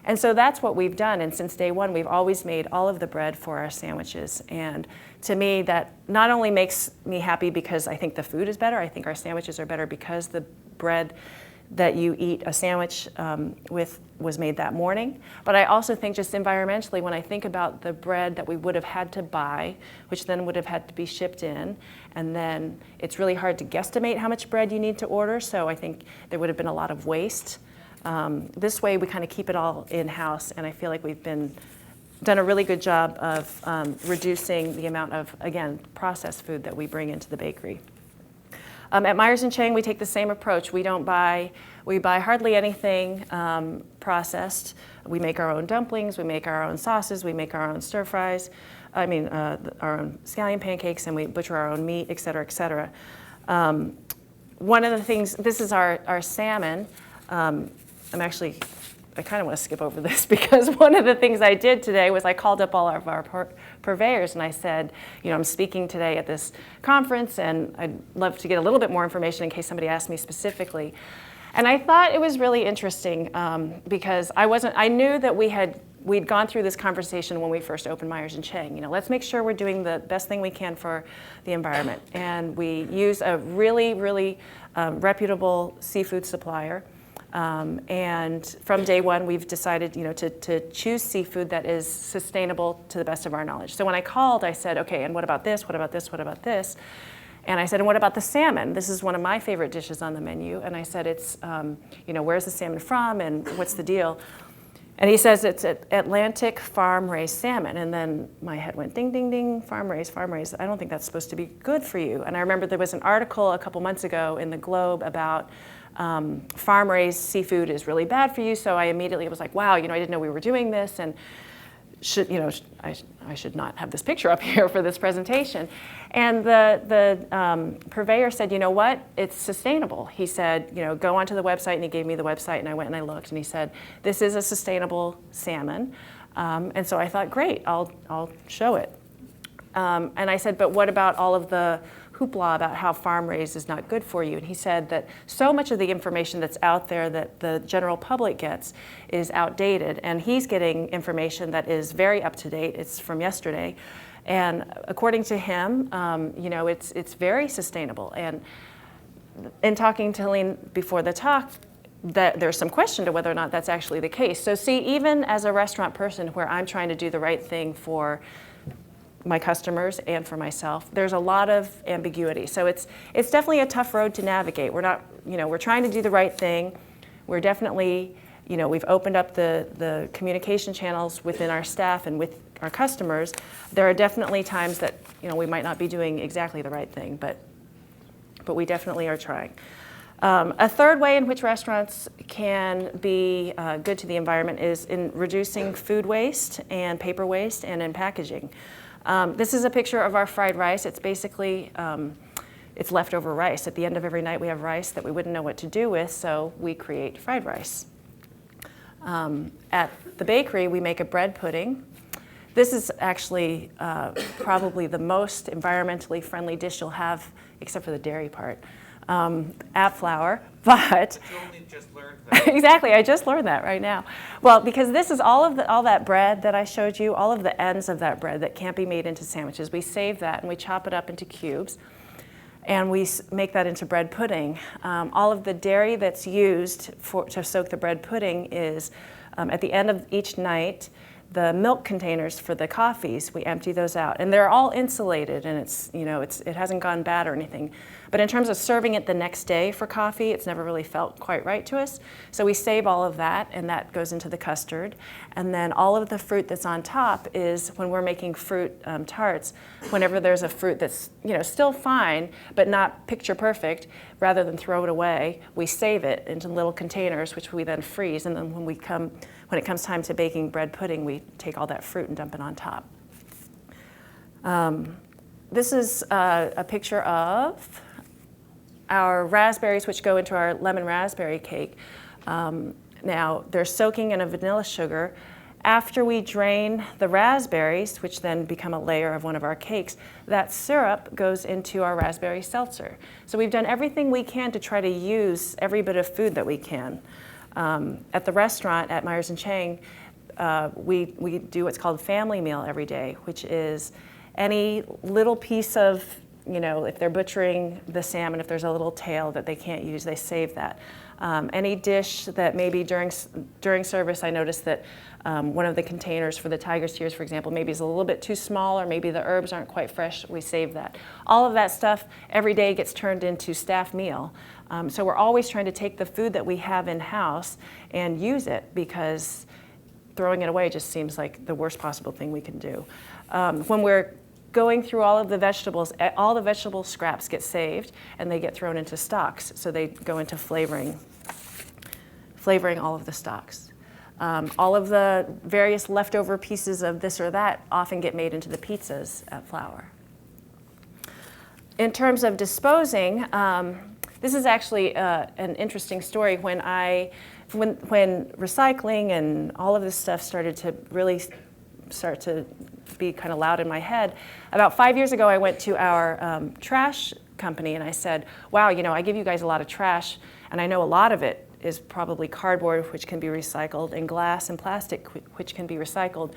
And so that's what we've done. And since day one, we've always made all of the bread for our sandwiches. And to me, that not only makes me happy because I think the food is better, I think our sandwiches are better because the bread that you eat a sandwich with was made that morning. But I also think just environmentally, when I think about the bread that we would have had to buy, which then would have had to be shipped in, and then it's really hard to guesstimate how much bread you need to order, so I think there would have been a lot of waste. This way we kind of keep it all in-house, and I feel like we've done a really good job of reducing the amount of, again, processed food that we bring into the bakery. At Myers & Chang, we take the same approach. We buy hardly anything processed. We make our own dumplings, we make our own sauces, we make our own stir fries, our own scallion pancakes, and we butcher our own meat, et cetera, et cetera. One of the things, this is our salmon. I kind of want to skip over this because one of the things I did today was I called up all of our purveyors and I said, you know, I'm speaking today at this conference and I'd love to get a little bit more information in case somebody asked me specifically. And I thought it was really interesting because I knew that we'd gone through this conversation when we first opened Myers & Chang. You know, let's make sure we're doing the best thing we can for the environment. And we use a really, really reputable seafood supplier. And from day one, we've decided, you know, to choose seafood that is sustainable to the best of our knowledge. So when I called, I said, okay, and what about this? What about this? What about this? And I said, and what about the salmon? This is one of my favorite dishes on the menu. And I said, it's, you know, where's the salmon from and what's the deal? And he says it's Atlantic farm-raised salmon. And then my head went ding, ding, ding, farm-raised, farm-raised. I don't think that's supposed to be good for you. And I remember there was an article a couple months ago in the Globe about farm-raised seafood is really bad for you. So I immediately was like, wow, you know, I didn't know we were doing this, and I should not have this picture up here for this presentation. And the purveyor said, you know what, it's sustainable. He said, you know, go onto the website, and he gave me the website, and I went and I looked, and he said, this is a sustainable salmon. And so I thought, great, I'll show it. And I said, but what about all of the hoopla about how farm-raised is not good for you? And he said that so much of the information that's out there that the general public gets is outdated, and he's getting information that is very up-to-date. It's from yesterday. And according to him, you know, it's very sustainable. And in talking to Helene before the talk, that there's some question to whether or not that's actually the case. So see, even as a restaurant person where I'm trying to do the right thing for my customers and for myself, there's a lot of ambiguity. So it's definitely a tough road to navigate. We're not, you know, we're trying to do the right thing. We're definitely, you know, we've opened up the communication channels within our staff and with our customers. There are definitely times that, you know, we might not be doing exactly the right thing, but we definitely are trying. A third way in which restaurants can be good to the environment is in reducing food waste and paper waste and in packaging. This is a picture of our fried rice. It's basically, it's leftover rice. At the end of every night we have rice that we wouldn't know what to do with, so we create fried rice. At the bakery we make a bread pudding. This is actually probably the most environmentally friendly dish you'll have, except for the dairy part, at Flour, but you only just learned that. Exactly, I just learned that right now. Well, because this is all that bread that I showed you, all of the ends of that bread that can't be made into sandwiches. We save that and we chop it up into cubes, and we make that into bread pudding. All of the dairy that's used to soak the bread pudding is at the end of each night. The milk containers for the coffees, we empty those out, and they're all insulated, and it's, you know, it hasn't gone bad or anything. But in terms of serving it the next day for coffee, it's never really felt quite right to us. So we save all of that, and that goes into the custard. And then all of the fruit that's on top is when we're making fruit tarts, whenever there's a fruit that's still fine, but not picture perfect, rather than throw it away, we save it into little containers, which we then freeze. And then when it comes time to baking bread pudding, we take all that fruit and dump it on top. This is a picture of our raspberries, which go into our lemon raspberry cake. Now, they're soaking in a vanilla sugar. After we drain the raspberries, which then become a layer of one of our cakes, that syrup goes into our raspberry seltzer. So we've done everything we can to try to use every bit of food that we can. At the restaurant at Myers & Chang, we do what's called family meal every day, which is any little piece of, if they're butchering the salmon, if there's a little tail that they can't use, they save that. Any dish that maybe during service, I noticed that one of the containers for the tiger's tears, for example, maybe is a little bit too small, or maybe the herbs aren't quite fresh, we save that. All of that stuff every day gets turned into staff meal. So we're always trying to take the food that we have in-house and use it, because throwing it away just seems like the worst possible thing we can do. When we're going through all of the vegetables, all the vegetable scraps get saved and they get thrown into stocks. So they go into flavoring all of the stocks. All of the various leftover pieces of this or that often get made into the pizzas at Flour. In terms of disposing, this is actually an interesting story. When recycling and all of this stuff started to really start to be kind of loud in my head, about 5 years ago I went to our trash company and I said, wow, I give you guys a lot of trash, and I know a lot of it is probably cardboard, which can be recycled, and glass and plastic, which can be recycled.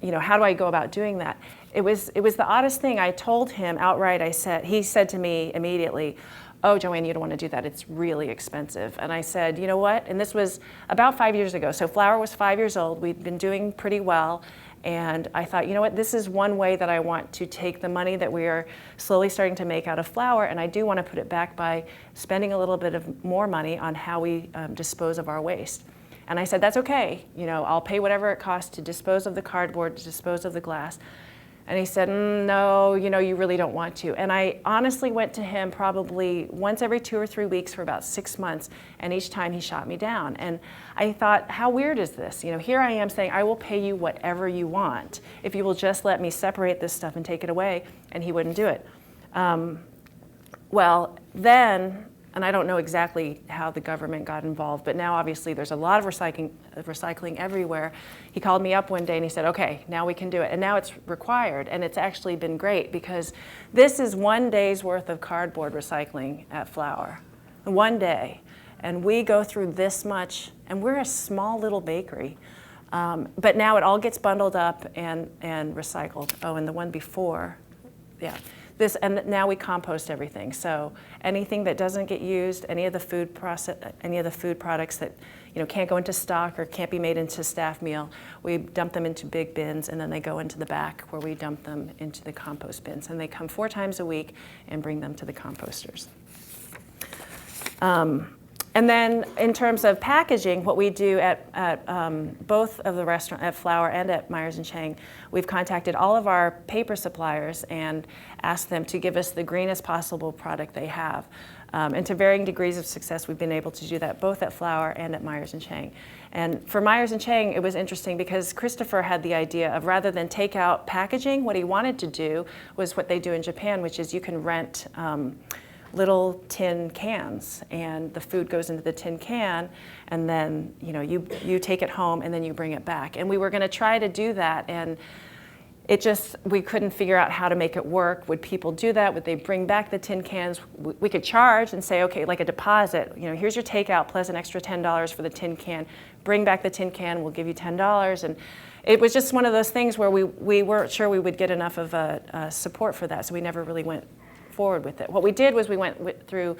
How do I go about doing that? It was the oddest thing. I told him outright. He said to me immediately, oh, Joanne, you don't want to do that. It's really expensive. And I said, you know what? And this was about 5 years ago. So Flour was 5 years old. We'd been doing pretty well. And I thought, you know what? This is one way that I want to take the money that we are slowly starting to make out of flour, and I do want to put it back by spending a little bit of more money on how we dispose of our waste. And I said, that's okay. I'll pay whatever it costs to dispose of the cardboard, to dispose of the glass. And he said, no, you really don't want to. And I honestly went to him probably once every 2 or 3 weeks for about 6 months, and each time he shot me down. And I thought, how weird is this? Here I am saying, I will pay you whatever you want if you will just let me separate this stuff and take it away, and he wouldn't do it. Well, then, and I don't know exactly how the government got involved, but now obviously there's a lot of recycling everywhere. He called me up one day and he said, okay, now we can do it. And now it's required, and it's actually been great, because this is 1 day's worth of cardboard recycling at Flour. 1 day. And we go through this much, and we're a small little bakery. But now it all gets bundled up and recycled. Oh, and the one before, yeah. And now we compost everything. So anything that doesn't get used, any of the food products that can't go into stock or can't be made into staff meal, we dump them into big bins, and then they go into the back where we dump them into the compost bins. And they come 4 times a week and bring them to the composters. And then in terms of packaging, what we do at both of the restaurant, at Flour and at Myers & Chang, we've contacted all of our paper suppliers and asked them to give us the greenest possible product they have. And to varying degrees of success, we've been able to do that both at Flour and at Myers & Chang. And for Myers & Chang, it was interesting because Christopher had the idea of, rather than take out packaging, what he wanted to do was what they do in Japan, which is you can rent little tin cans, and the food goes into the tin can, and then you take it home and then you bring it back. And we were going to try to do that, and we couldn't figure out how to make it work. Would people do that? Would they bring back the tin cans? We could charge and say, okay, like a deposit, here's your takeout plus an extra $10 for the tin can. Bring back the tin can, we'll give you $10. And it was just one of those things where we weren't sure we would get enough of a support for that, so we never really went forward with it. What we did was we went through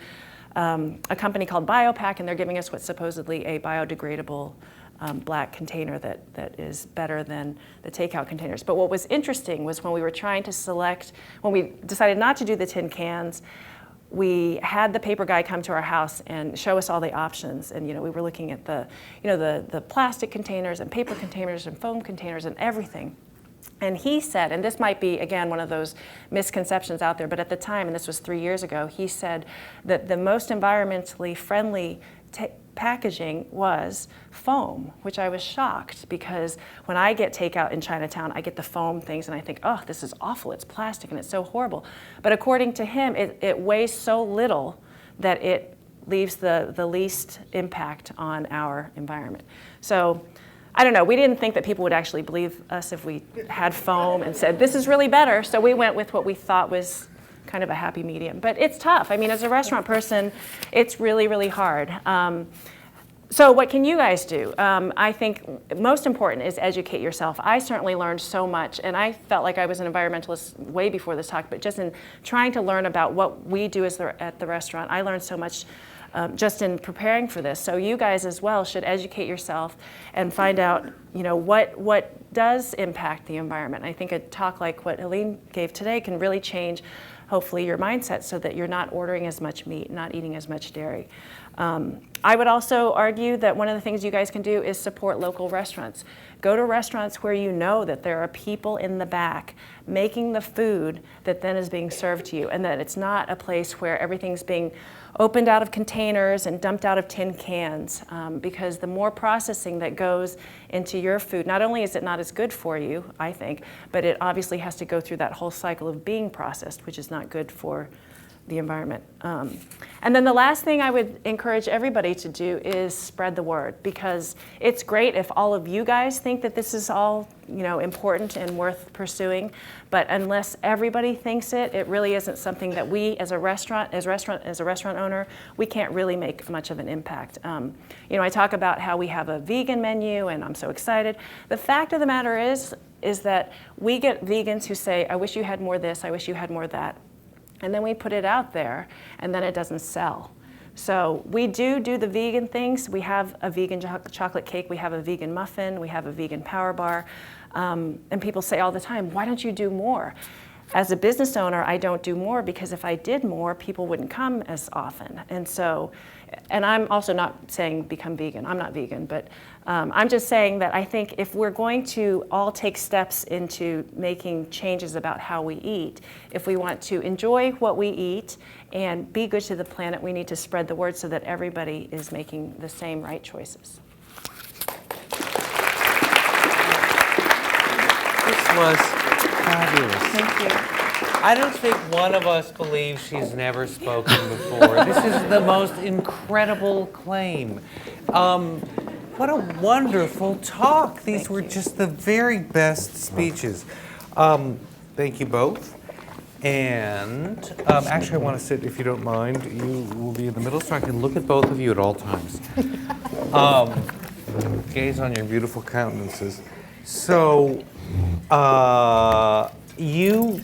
a company called BioPack, and they're giving us what's supposedly a biodegradable black container that is better than the takeout containers. But what was interesting was when we were trying to select, when we decided not to do the tin cans, we had the paper guy come to our house and show us all the options. And, we were looking at the plastic containers and paper containers and foam containers and everything. And he said, and this might be, again, one of those misconceptions out there, but at the time, and this was 3 years ago, he said that the most environmentally friendly packaging was foam, which I was shocked, because when I get takeout in Chinatown, I get the foam things and I think, oh, this is awful, it's plastic and it's so horrible. But according to him, it weighs so little that it leaves the least impact on our environment. So I don't know, we didn't think that people would actually believe us if we had foam and said, this is really better. So we went with what we thought was kind of a happy medium. But it's tough. I mean, as a restaurant person, it's really, really hard. So what can you guys do? I think most important is educate yourself. I certainly learned so much, and I felt like I was an environmentalist way before this talk, but just in trying to learn about what we do at the restaurant, I learned so much just in preparing for this. So you guys as well should educate yourself and find out, what does impact the environment. I think a talk like what Helene gave today can really change, hopefully, your mindset so that you're not ordering as much meat, not eating as much dairy. I would also argue that one of the things you guys can do is support local restaurants. Go to restaurants where you know that there are people in the back making the food that then is being served to you, and that it's not a place where everything's being opened out of containers and dumped out of tin cans, because the more processing that goes into your food, not only is it not as good for you, I think, but it obviously has to go through that whole cycle of being processed, which is not good for the environment. And then the last thing I would encourage everybody to do is spread the word, because it's great if all of you guys think that this is all important and worth pursuing, but unless everybody thinks it, it really isn't something that we as a restaurant owner, we can't really make much of an impact. I talk about how we have a vegan menu and I'm so excited. The fact of the matter is that we get vegans who say, I wish you had more this, I wish you had more that. And then we put it out there, and then it doesn't sell. So we do the vegan things. We have a vegan chocolate cake, we have a vegan muffin, we have a vegan power bar. And people say all the time, why don't you do more? As a business owner, I don't do more because if I did more, people wouldn't come as often. And I'm also not saying become vegan. I'm not vegan, but I'm just saying that I think if we're going to all take steps into making changes about how we eat, if we want to enjoy what we eat and be good to the planet, we need to spread the word so that everybody is making the same right choices. This was fabulous. Thank you. I don't think one of us believes she's never spoken before. This is the most incredible claim. What a wonderful talk. These were just the very best speeches. Thank you both. And actually, I want to sit, if you don't mind. You will be in the middle so I can look at both of you at all times. Gaze on your beautiful countenances. So, you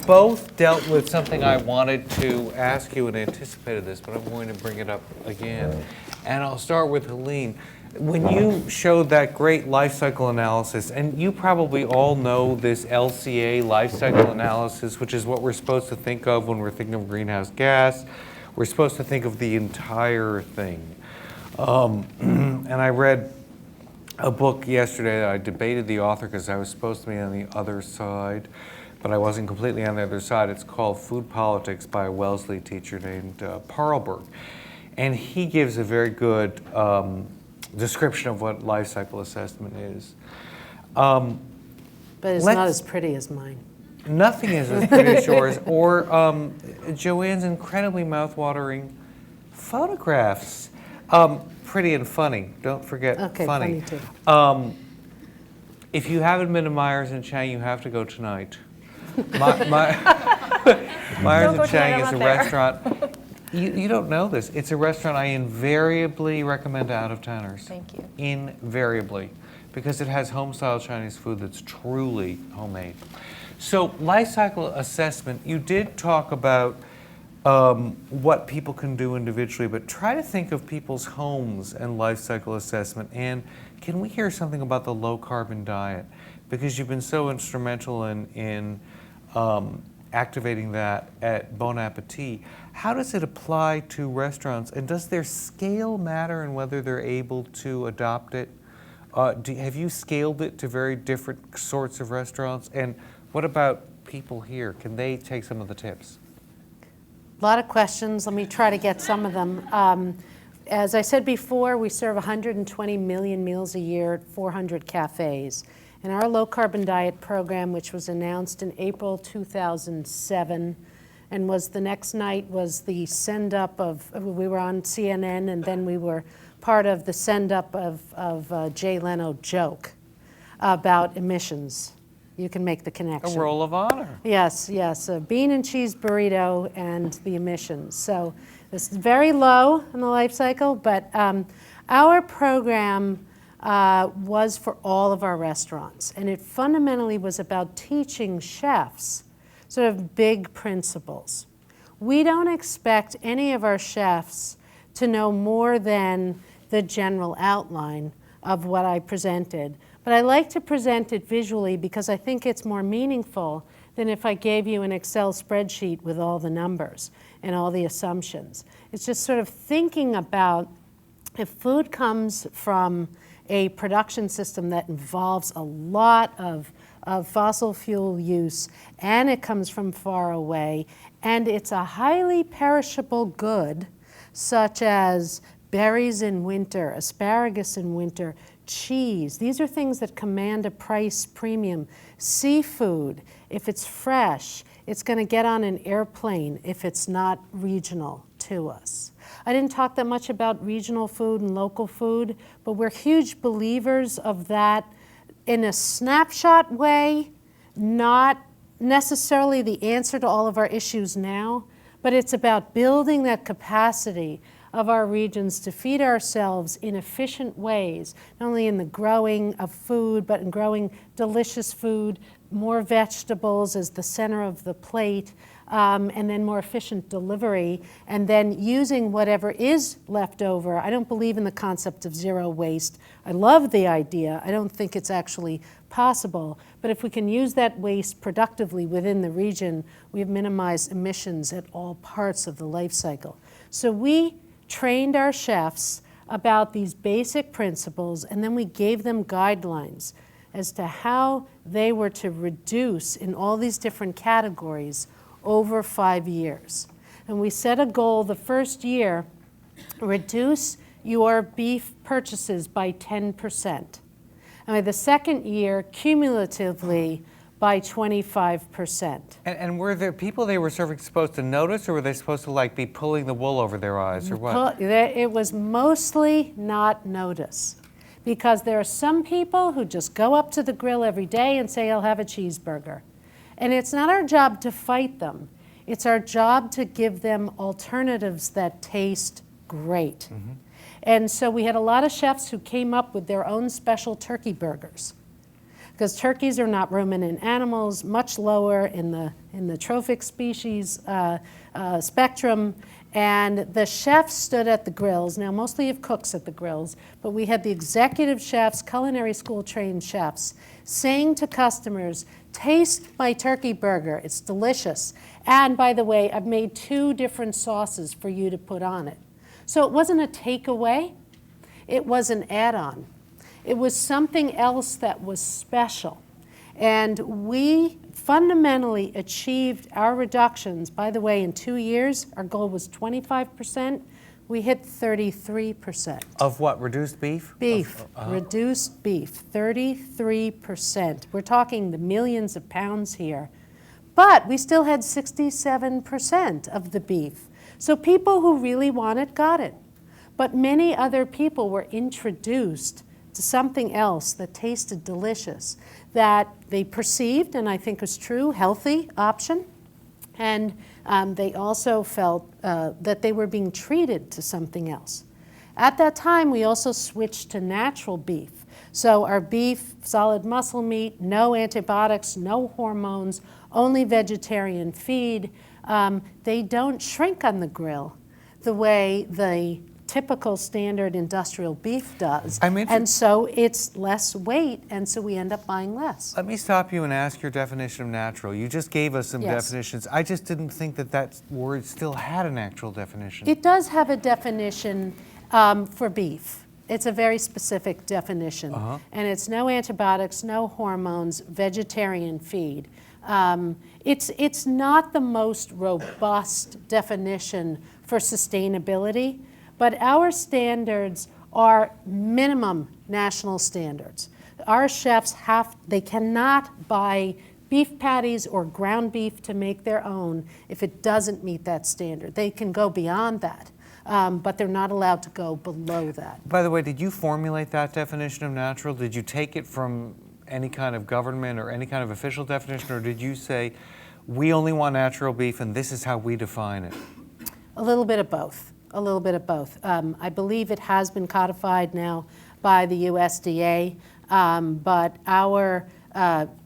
both dealt with something I wanted to ask you and anticipated this, but I'm going to bring it up again. And I'll start with Helene. When you showed that great life cycle analysis, and you probably all know this LCA life cycle analysis, which is what we're supposed to think of when we're thinking of greenhouse gas. We're supposed to think of the entire thing. And I read a book yesterday that I debated the author because I was supposed to be on the other side, but I wasn't completely on the other side. It's called Food Politics by a Wellesley teacher named Parlberg. And he gives a very good description of what life cycle assessment is. But it's not as pretty as mine. Nothing is as pretty as yours, or Joanne's incredibly mouth-watering photographs. Pretty and funny. Don't forget funny. Funny too. If you haven't been to Myers and Chang, you have to go tonight. Myers and Chang is a restaurant. You don't know this. It's a restaurant I invariably recommend to out-of-towners. Thank you. Invariably. Because it has home-style Chinese food that's truly homemade. So, life cycle assessment, you did talk about what people can do individually, but try to think of people's homes and life cycle assessment. And can we hear something about the low-carbon diet? Because you've been so instrumental in activating that at Bon Appetit. How does it apply to restaurants, and does their scale matter in whether they're able to adopt it? Have you scaled it to very different sorts of restaurants? And what about people here? Can they take some of the tips? A lot of questions. Let me try to get some of them. As I said before, we serve 120 million meals a year at 400 cafes. And our low-carbon diet program, which was announced in April 2007, and was the next night was the send-up of, we were on CNN, and then we were part of the send-up of Jay Leno joke about emissions. You can make the connection. A roll of honor. Yes, yes, a bean and cheese burrito and the emissions. So this is very low in the life cycle, but our program was for all of our restaurants, and it fundamentally was about teaching chefs sort of big principles. We don't expect any of our chefs to know more than the general outline of what I presented, but I like to present it visually because I think it's more meaningful than if I gave you an Excel spreadsheet with all the numbers and all the assumptions. It's just sort of thinking about if food comes from a production system that involves a lot of fossil fuel use, and it comes from far away, and it's a highly perishable good, such as berries in winter, asparagus in winter, cheese. These are things that command a price premium. Seafood, if it's fresh, it's going to get on an airplane if it's not regional to us. I didn't talk that much about regional food and local food, but we're huge believers of that in a snapshot way, not necessarily the answer to all of our issues now, but it's about building that capacity of our regions to feed ourselves in efficient ways, not only in the growing of food, but in growing delicious food, more vegetables as the center of the plate, and then more efficient delivery, and then using whatever is left over. I don't believe in the concept of zero waste. I love the idea. I don't think it's actually possible. But if we can use that waste productively within the region, we have minimized emissions at all parts of the life cycle. So we trained our chefs about these basic principles, and then we gave them guidelines as to how they were to reduce in all these different categories over 5 years. And we set a goal the first year, reduce your beef purchases by 10%. And the second year, cumulatively, by 25%. And were there people they were serving supposed to notice, or were they supposed to like be pulling the wool over their eyes, or what? It was mostly not notice, because there are some people who just go up to the grill every day and say, I'll have a cheeseburger. And it's not our job to fight them. It's our job to give them alternatives that taste great. Mm-hmm. And so we had a lot of chefs who came up with their own special turkey burgers, because turkeys are not ruminant animals, much lower in the trophic species spectrum. And the chefs stood at the grills. Now, mostly you have cooks at the grills, but we had the executive chefs, culinary school trained chefs, saying to customers, taste my turkey burger, it's delicious. And by the way, I've made 2 different sauces for you to put on it. So it wasn't a takeaway, it was an add-on. It was something else that was special. And we fundamentally achieved our reductions. By the way, in 2 years, our goal was 25%. We hit 33%. Of what, reduced beef? Beef, reduced beef, 33%. We're talking the millions of pounds here. But we still had 67% of the beef. So people who really want it got it. But many other people were introduced to something else that tasted delicious, that they perceived, and I think was true, healthy option. And they also felt that they were being treated to something else. At that time, we also switched to natural beef. So our beef, solid muscle meat, no antibiotics, no hormones, only vegetarian feed. They don't shrink on the grill the way the typical standard industrial beef does. I'm And so it's less weight, and so we end up buying less. Let me stop you and ask your definition of natural. You just gave us some Yes. definitions. I just didn't think that that word still had an actual definition. It does have a definition for beef. It's a very specific definition. And it's no antibiotics, no hormones, vegetarian feed. It's not the most robust definition for sustainability, but our standards are minimum national standards. Our chefs they cannot buy beef patties or ground beef to make their own if it doesn't meet that standard. They can go beyond that, but they're not allowed to go below that. By the way, did you formulate that definition of natural? Did you take it from any kind of government or any kind of official definition, or did you say, we only want natural beef and this is how we define it? A little bit of both. A little bit of both. I believe it has been codified now by the USDA, but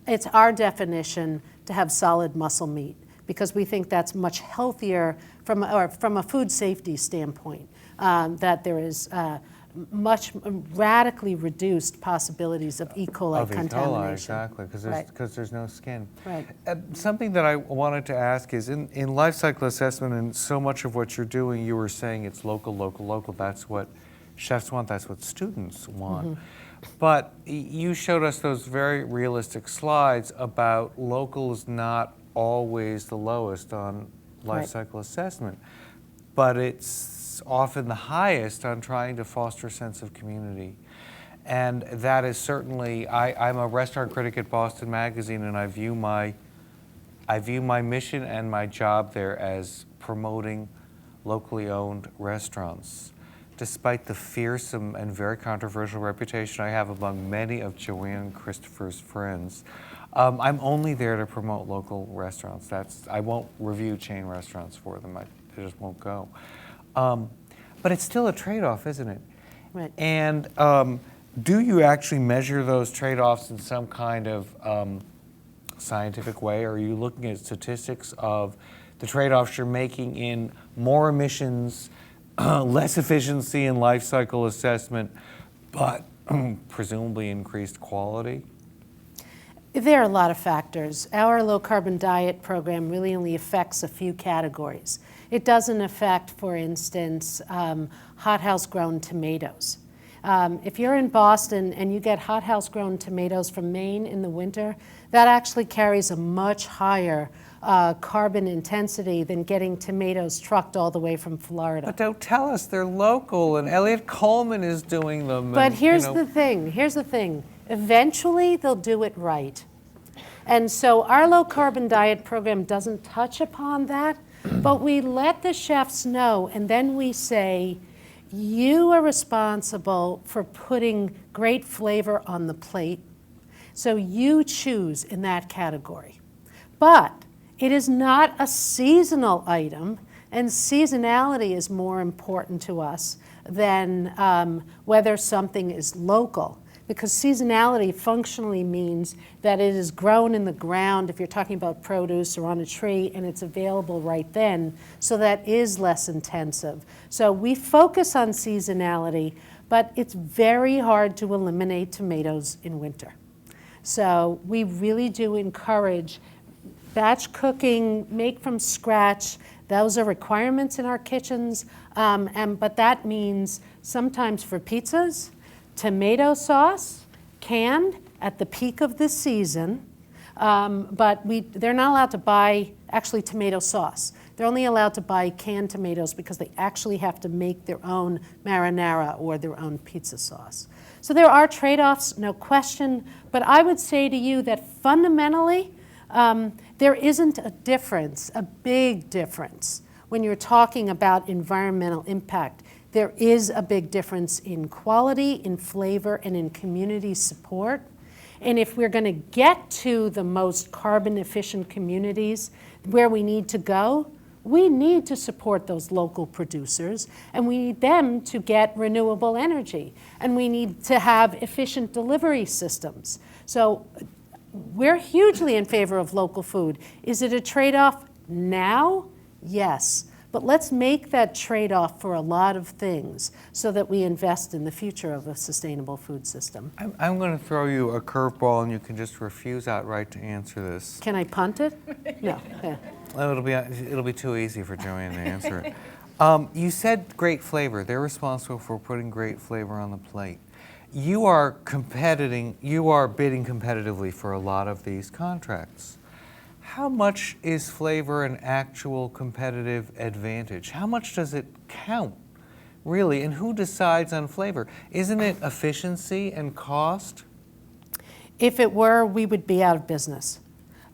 it's our definition to have solid muscle meat because we think that's much healthier from a food safety standpoint, that there is much radically reduced possibilities of E. coli Of E. contamination. coli, exactly, because there's no skin. Right. Something that I wanted to ask is, in life cycle assessment and so much of what you're doing, you were saying it's local, local, local. That's what chefs want, that's what students want. But you showed us those very realistic slides about local is not always the lowest on life cycle assessment, but it's often the highest on trying to foster a sense of community. And that is certainly, I'm a restaurant critic at Boston Magazine, and I view my mission and my job there as promoting locally owned restaurants. Despite the fearsome and very controversial reputation I have among many of Joanne and Christopher's friends, I'm only there to promote local restaurants. I won't review chain restaurants for them. I just won't go. But it's still a trade-off, isn't it? Right. And do you actually measure those trade-offs in some kind of scientific way? Or are you looking at statistics of the trade-offs you're making in more emissions, less efficiency in life cycle assessment, but presumably increased quality? There are a lot of factors. Our low-carbon diet program really only affects a few categories. It doesn't affect, for instance, hothouse-grown tomatoes. If you're in Boston and you get hothouse-grown tomatoes from Maine in the winter, that actually carries a much higher carbon intensity than getting tomatoes trucked all the way from Florida. But don't tell us they're local, and Elliot Coleman is doing them. But here's the thing. Eventually, they'll do it right. And so our low-carbon diet program doesn't touch upon that, but we let the chefs know, and then we say, you are responsible for putting great flavor on the plate, so you choose in that category. But it is not a seasonal item, and seasonality is more important to us than whether something is local. Because seasonality functionally means that it is grown in the ground if you're talking about produce or on a tree, and it's available right then, so that is less intensive. So we focus on seasonality, but it's very hard to eliminate tomatoes in winter. So we really do encourage batch cooking, make from scratch. Those are requirements in our kitchens, but that means sometimes for pizzas, tomato sauce, canned at the peak of the season, but they're not allowed to buy actually tomato sauce. They're only allowed to buy canned tomatoes because they actually have to make their own marinara or their own pizza sauce. So there are trade-offs, no question, but I would say to you that fundamentally, there isn't a difference, a big difference, when you're talking about environmental impact. There is a big difference in quality, in flavor, and in community support. And if we're going to get to the most carbon efficient communities where we need to go, we need to support those local producers, and we need them to get renewable energy, and we need to have efficient delivery systems. So we're hugely in favor of local food. Is it a trade-off now? Yes. But let's make that trade-off for a lot of things so that we invest in the future of a sustainable food system. I'm going to throw you a curveball, and you can just refuse outright to answer this. Can I punt it? No. Yeah. Well, it'll be too easy for Joanne to answer it. You said great flavor. They're responsible for putting great flavor on the plate. You are bidding competitively for a lot of these contracts. How much is flavor an actual competitive advantage? How much does it count, really? And who decides on flavor? Isn't it efficiency and cost? If it were, we would be out of business.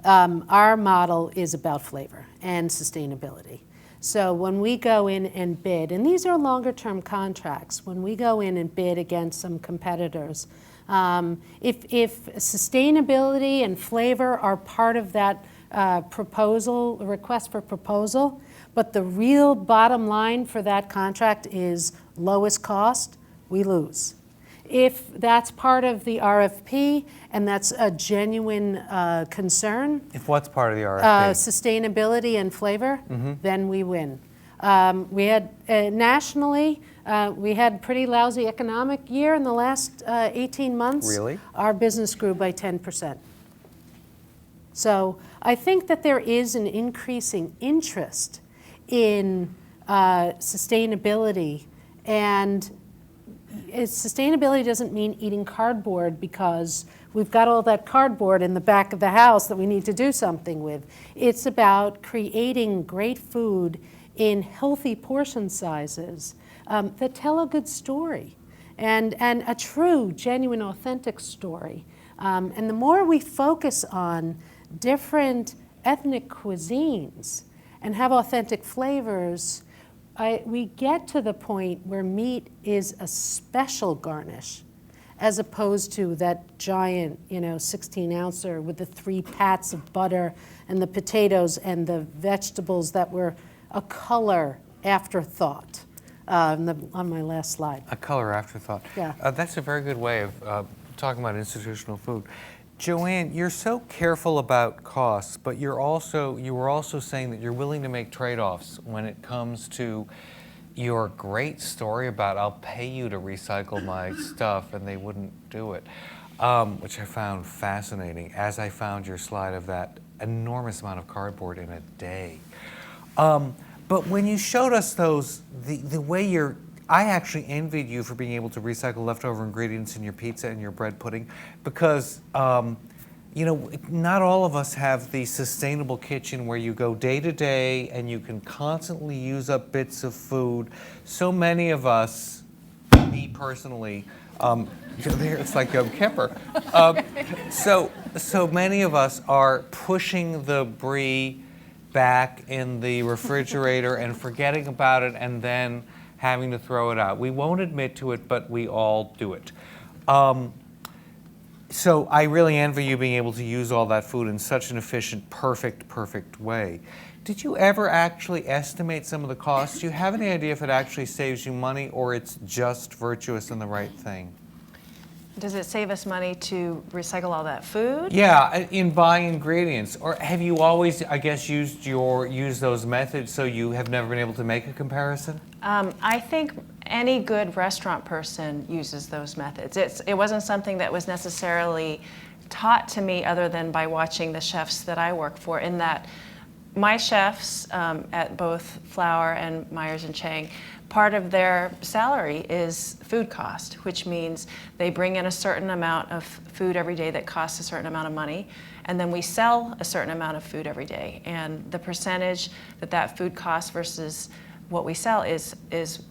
Our model is about flavor and sustainability. So when we go in and bid, and these are longer term contracts, when we go in and bid against some competitors, if sustainability and flavor are part of that request for proposal, but the real bottom line for that contract is lowest cost, we lose. If that's part of the RFP and that's a genuine concern, If what's part of the RFP? Sustainability and flavor, then we win. We had nationally, we had pretty lousy economic year in the last 18 months. Really? Our business grew by 10%. So I think that there is an increasing interest in sustainability, and sustainability doesn't mean eating cardboard because we've got all that cardboard in the back of the house that we need to do something with. It's about creating great food in healthy portion sizes that tell a good story and a true, genuine, authentic story. And the more we focus on different ethnic cuisines and have authentic flavors, we get to the point where meat is a special garnish as opposed to that giant, 16-ouncer with the 3 pats of butter and the potatoes and the vegetables that were a color afterthought on my last slide. A color afterthought. Yeah. That's a very good way of talking about institutional food. Joanne, you're so careful about costs, but you were also saying that you're willing to make trade-offs when it comes to your great story about I'll pay you to recycle my stuff, and they wouldn't do it, which I found fascinating, as I found your slide of that enormous amount of cardboard in a day. But when you showed us those, the way I actually envied you for being able to recycle leftover ingredients in your pizza and your bread pudding because, not all of us have the sustainable kitchen where you go day to day and you can constantly use up bits of food. So many of us, me personally, it's like Yom Kippur. So many of us are pushing the brie back in the refrigerator and forgetting about it and then having to throw it out. We won't admit to it, but we all do it. So I really envy you being able to use all that food in such an efficient, perfect way. Did you ever actually estimate some of the costs? Do you have any idea if it actually saves you money or it's just virtuous and the right thing? Does it save us money to recycle all that food? Yeah, in buying ingredients. Or have you always, I guess, used those methods so you have never been able to make a comparison? I think any good restaurant person uses those methods. It wasn't something that was necessarily taught to me other than by watching the chefs that I work for, in that my chefs at both Flour and Myers and Chang, part of their salary is food cost, which means they bring in a certain amount of food every day that costs a certain amount of money, and then we sell a certain amount of food every day. And the percentage that food costs versus what we sell is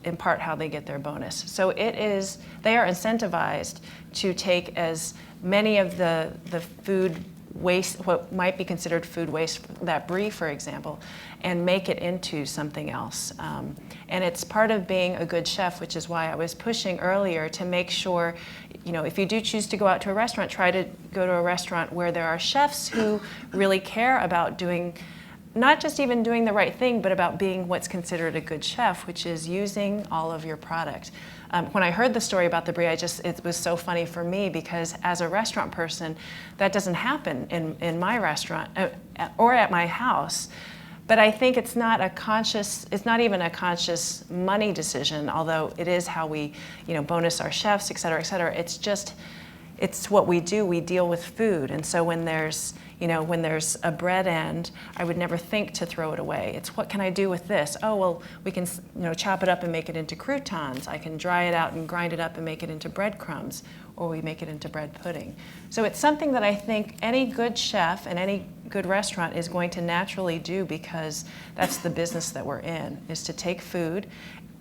in part how they get their bonus. So they are incentivized to take as many of the food waste, what might be considered food waste, that brie, for example, and make it into something else. And it's part of being a good chef, which is why I was pushing earlier to make sure, if you do choose to go out to a restaurant, try to go to a restaurant where there are chefs who really care about doing, not just even doing the right thing, but about being what's considered a good chef, which is using all of your product. When I heard the story about the brie, it was so funny for me because as a restaurant person, that doesn't happen in my restaurant or at my house. But I think it's not even a conscious money decision, although it is how we, bonus our chefs, et cetera, et cetera. It's what we do. We deal with food. And so when there's a bread end, I would never think to throw it away. It's what can I do with this? Oh, well, we can, chop it up and make it into croutons. I can dry it out and grind it up and make it into breadcrumbs, or we make it into bread pudding. So it's something that I think any good chef and any good restaurant is going to naturally do, because that's the business that we're in, is to take food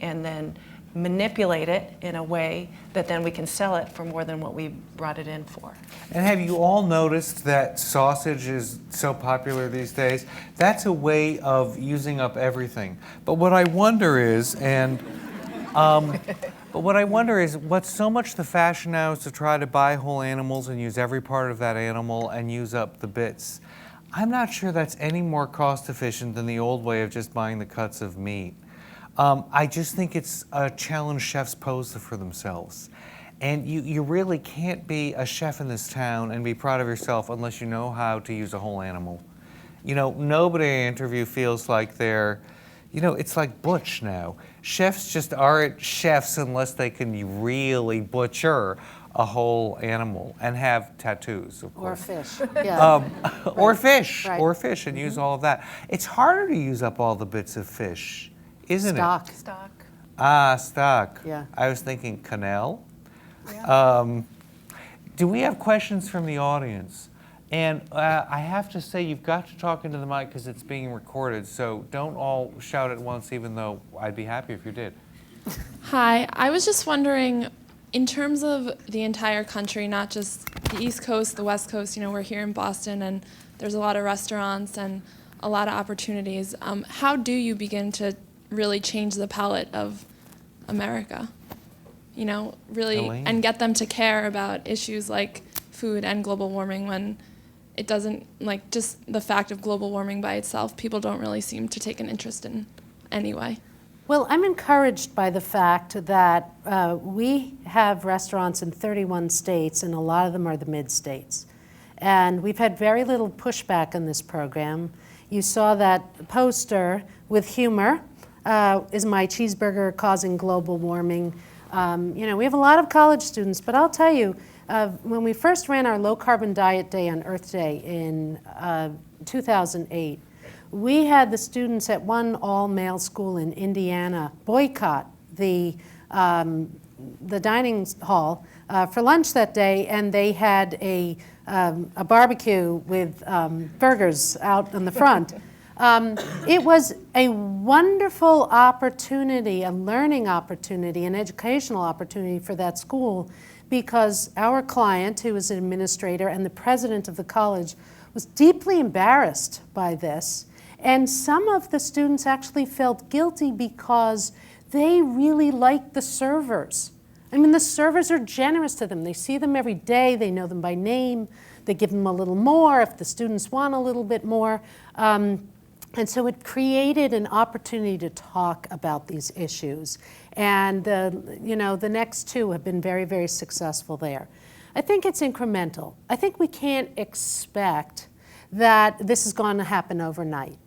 and then manipulate it in a way that then we can sell it for more than what we brought it in for. And have you all noticed that sausage is so popular these days? That's a way of using up everything. But what I wonder is, what's so much the fashion now is to try to buy whole animals and use every part of that animal and use up the bits. I'm not sure that's any more cost efficient than the old way of just buying the cuts of meat. I just think it's a challenge chefs pose for themselves. And you really can't be a chef in this town and be proud of yourself unless you know how to use a whole animal. Nobody I interview feels like they're, it's like butch now. Chefs just aren't chefs unless they can really butcher a whole animal and have tattoos, of Or course. fish. Yeah. Or fish, Right. or fish, and use all of that. It's harder to use up all the bits of fish, isn't Stock. it? Stock. Stock. Yeah. I was thinking quenelle. Yeah. Do we have questions from the audience? And I have to say, you've got to talk into the mic because it's being recorded, so don't all shout at once, even though I'd be happy if you did. Hi, I was just wondering, in terms of the entire country, not just the East Coast, the West Coast, we're here in Boston and there's a lot of restaurants and a lot of opportunities. How do you begin to really change the palate of America? Really, Helene? and get them to care about issues like food and global warming when it doesn't, like just the fact of global warming by itself, people don't really seem to take an interest in anyway. Well, I'm encouraged by the fact that we have restaurants in 31 states, and a lot of them are the mid-states. And we've had very little pushback on this program. You saw that poster with humor, is my cheeseburger causing global warming? We have a lot of college students, but I'll tell you, when we first ran our low-carbon diet day on Earth Day in 2008, we had the students at one all-male school in Indiana boycott the dining hall for lunch that day, and they had a barbecue with burgers out in the front. It was a wonderful opportunity, a learning opportunity, an educational opportunity for that school, because our client, who was an administrator and the president of the college, was deeply embarrassed by this. And some of the students actually felt guilty because they really liked the servers. I mean, the servers are generous to them. They see them every day. They know them by name. They give them a little more if the students want a little bit more. And so it created an opportunity to talk about these issues. And the next two have been very, very successful there. I think it's incremental. I think we can't expect that this is going to happen overnight.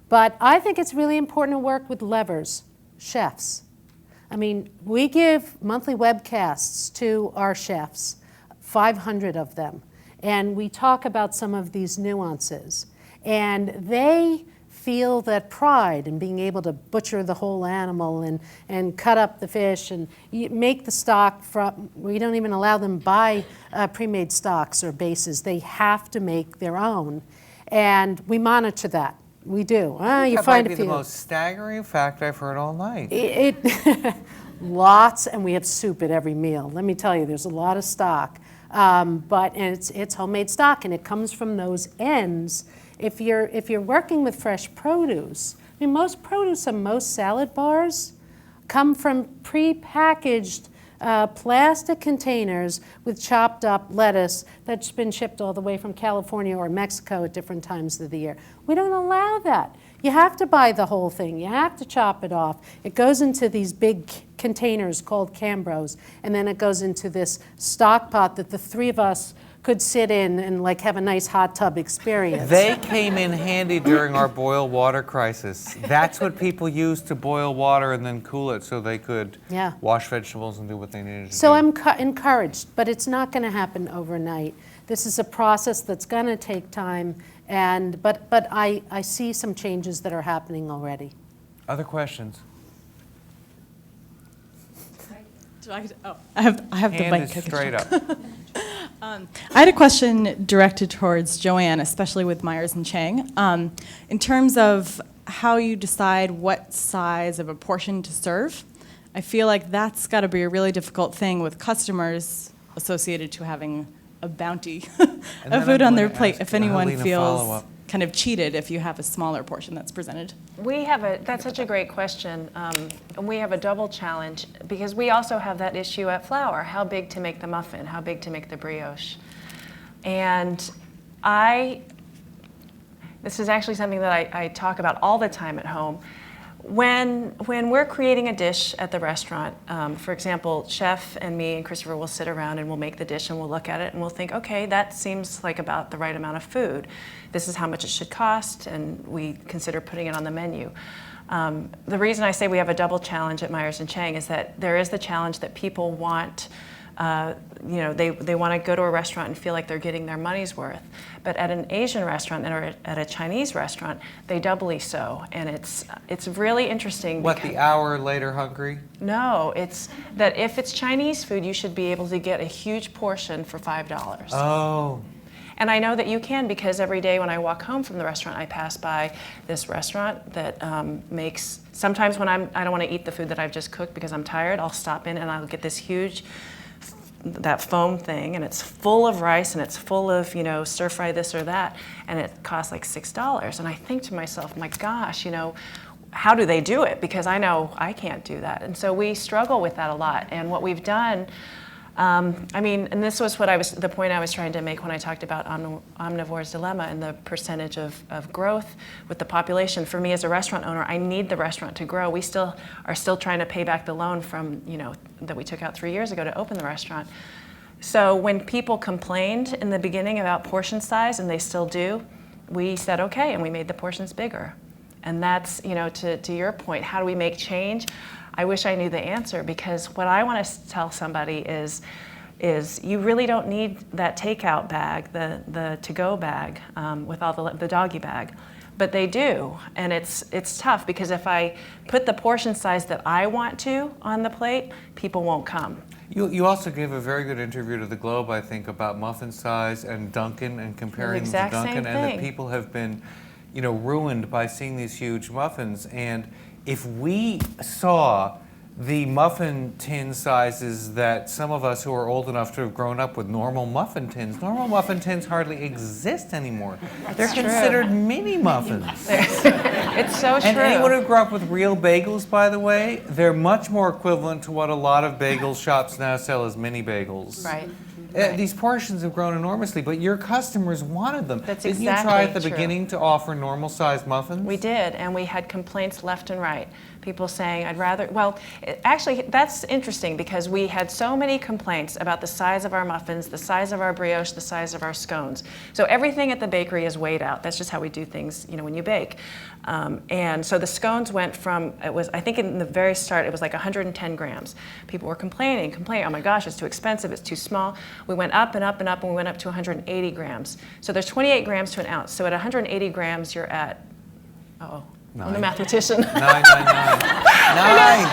But I think it's really important to work with levers, chefs. I mean, we give monthly webcasts to our chefs, 500 of them, and we talk about some of these nuances. And they feel that pride in being able to butcher the whole animal and cut up the fish and make the stock from, we don't even allow them buy pre-made stocks or bases. They have to make their own. And we monitor that. We do. You That find might be a few. the most staggering fact I've heard all night. Lots, and we have soup at every meal. Let me tell you, there's a lot of stock. But it's homemade stock, and it comes from those ends. If you're working with fresh produce, I mean, most produce and most salad bars come from pre-packaged plastic containers with chopped up lettuce that's been shipped all the way from California or Mexico at different times of the year. We don't allow that. You have to buy the whole thing. You have to chop it off. It goes into these big containers called Cambros, and then it goes into this stock pot that the three of us could sit in and like have a nice hot tub experience. They came in handy during our boil water crisis. That's what people used to boil water and then cool it so they could Yeah. wash vegetables and do what they needed to So do. I'm encouraged, but it's not going to happen overnight. This is a process that's going to take time, but I see some changes that are happening already. Other questions? I have the Hand mic. is straight up. I had a question directed towards Joanne, especially with Myers and Chang. In terms of how you decide what size of a portion to serve, I feel like that's got to be a really difficult thing with customers associated to having a bounty then of food I'm on their going to plate. ask If anyone Helene a feels follow-up. kind of cheated if you have a smaller portion that's presented. That's such a great question. And we have a double challenge because we also have that issue at flour. How big to make the muffin? How big to make the brioche? And this is actually something that I talk about all the time at home. When we're creating a dish at the restaurant, for example, chef and me and Christopher will sit around and we'll make the dish and we'll look at it and we'll think, okay, that seems like about the right amount of food. This is how much it should cost, and we consider putting it on the menu. The reason I say we have a double challenge at Myers and Chang is that there is the challenge that people want, they want to go to a restaurant and feel like they're getting their money's worth. But at an Asian restaurant or at a Chinese restaurant, they doubly so. And it's really interesting. What, the hour later hungry? No, it's that if it's Chinese food, you should be able to get a huge portion for $5. Oh. And I know that you can, because every day when I walk home from the restaurant, I pass by this restaurant that makes, sometimes when I don't want to eat the food that I've just cooked because I'm tired, I'll stop in and I'll get this huge, that foam thing, and it's full of rice and it's full of, stir fry this or that, and it costs like $6. And I think to myself, my gosh, how do they do it? Because I know I can't do that. And so we struggle with that a lot. And what we've done, and this was the point I was trying to make when I talked about omnivore's dilemma and the percentage of growth with the population. For me as a restaurant owner, I need the restaurant to grow. We are still trying to pay back the loan from, that we took out 3 years ago to open the restaurant. So when people complained in the beginning about portion size, and they still do, we said okay, and we made the portions bigger. And that's, to your point, how do we make change? I wish I knew the answer, because what I want to tell somebody is you really don't need that takeout bag, the to-go bag with all the doggy bag, but they do, and it's tough because if I put the portion size that I want to on the plate, people won't come. You also gave a very good interview to the Globe, I think, about muffin size and Dunkin' and comparing them to Dunkin', and that people have been, ruined by seeing these huge muffins. And if we saw the muffin tin sizes that some of us who are old enough to have grown up with normal muffin tins hardly exist anymore. They're considered mini muffins. It's so true. And anyone who grew up with real bagels, by the way, they're much more equivalent to what a lot of bagel shops now sell as mini bagels. Right. These portions have grown enormously, but your customers wanted them. That's Didn't exactly you try at the true. beginning to offer normal-sized muffins? We did, and we had complaints left and right. People saying, actually, that's interesting because we had so many complaints about the size of our muffins, the size of our brioche, the size of our scones. So everything at the bakery is weighed out. That's just how we do things, when you bake. And so the scones went from, I think in the very start, it was like 110 grams. People were complaining, oh my gosh, it's too expensive, it's too small. We went up and up and up, and we went up to 180 grams. So there's 28 grams to an ounce. So at 180 grams, you're at, I'm a mathematician. 999.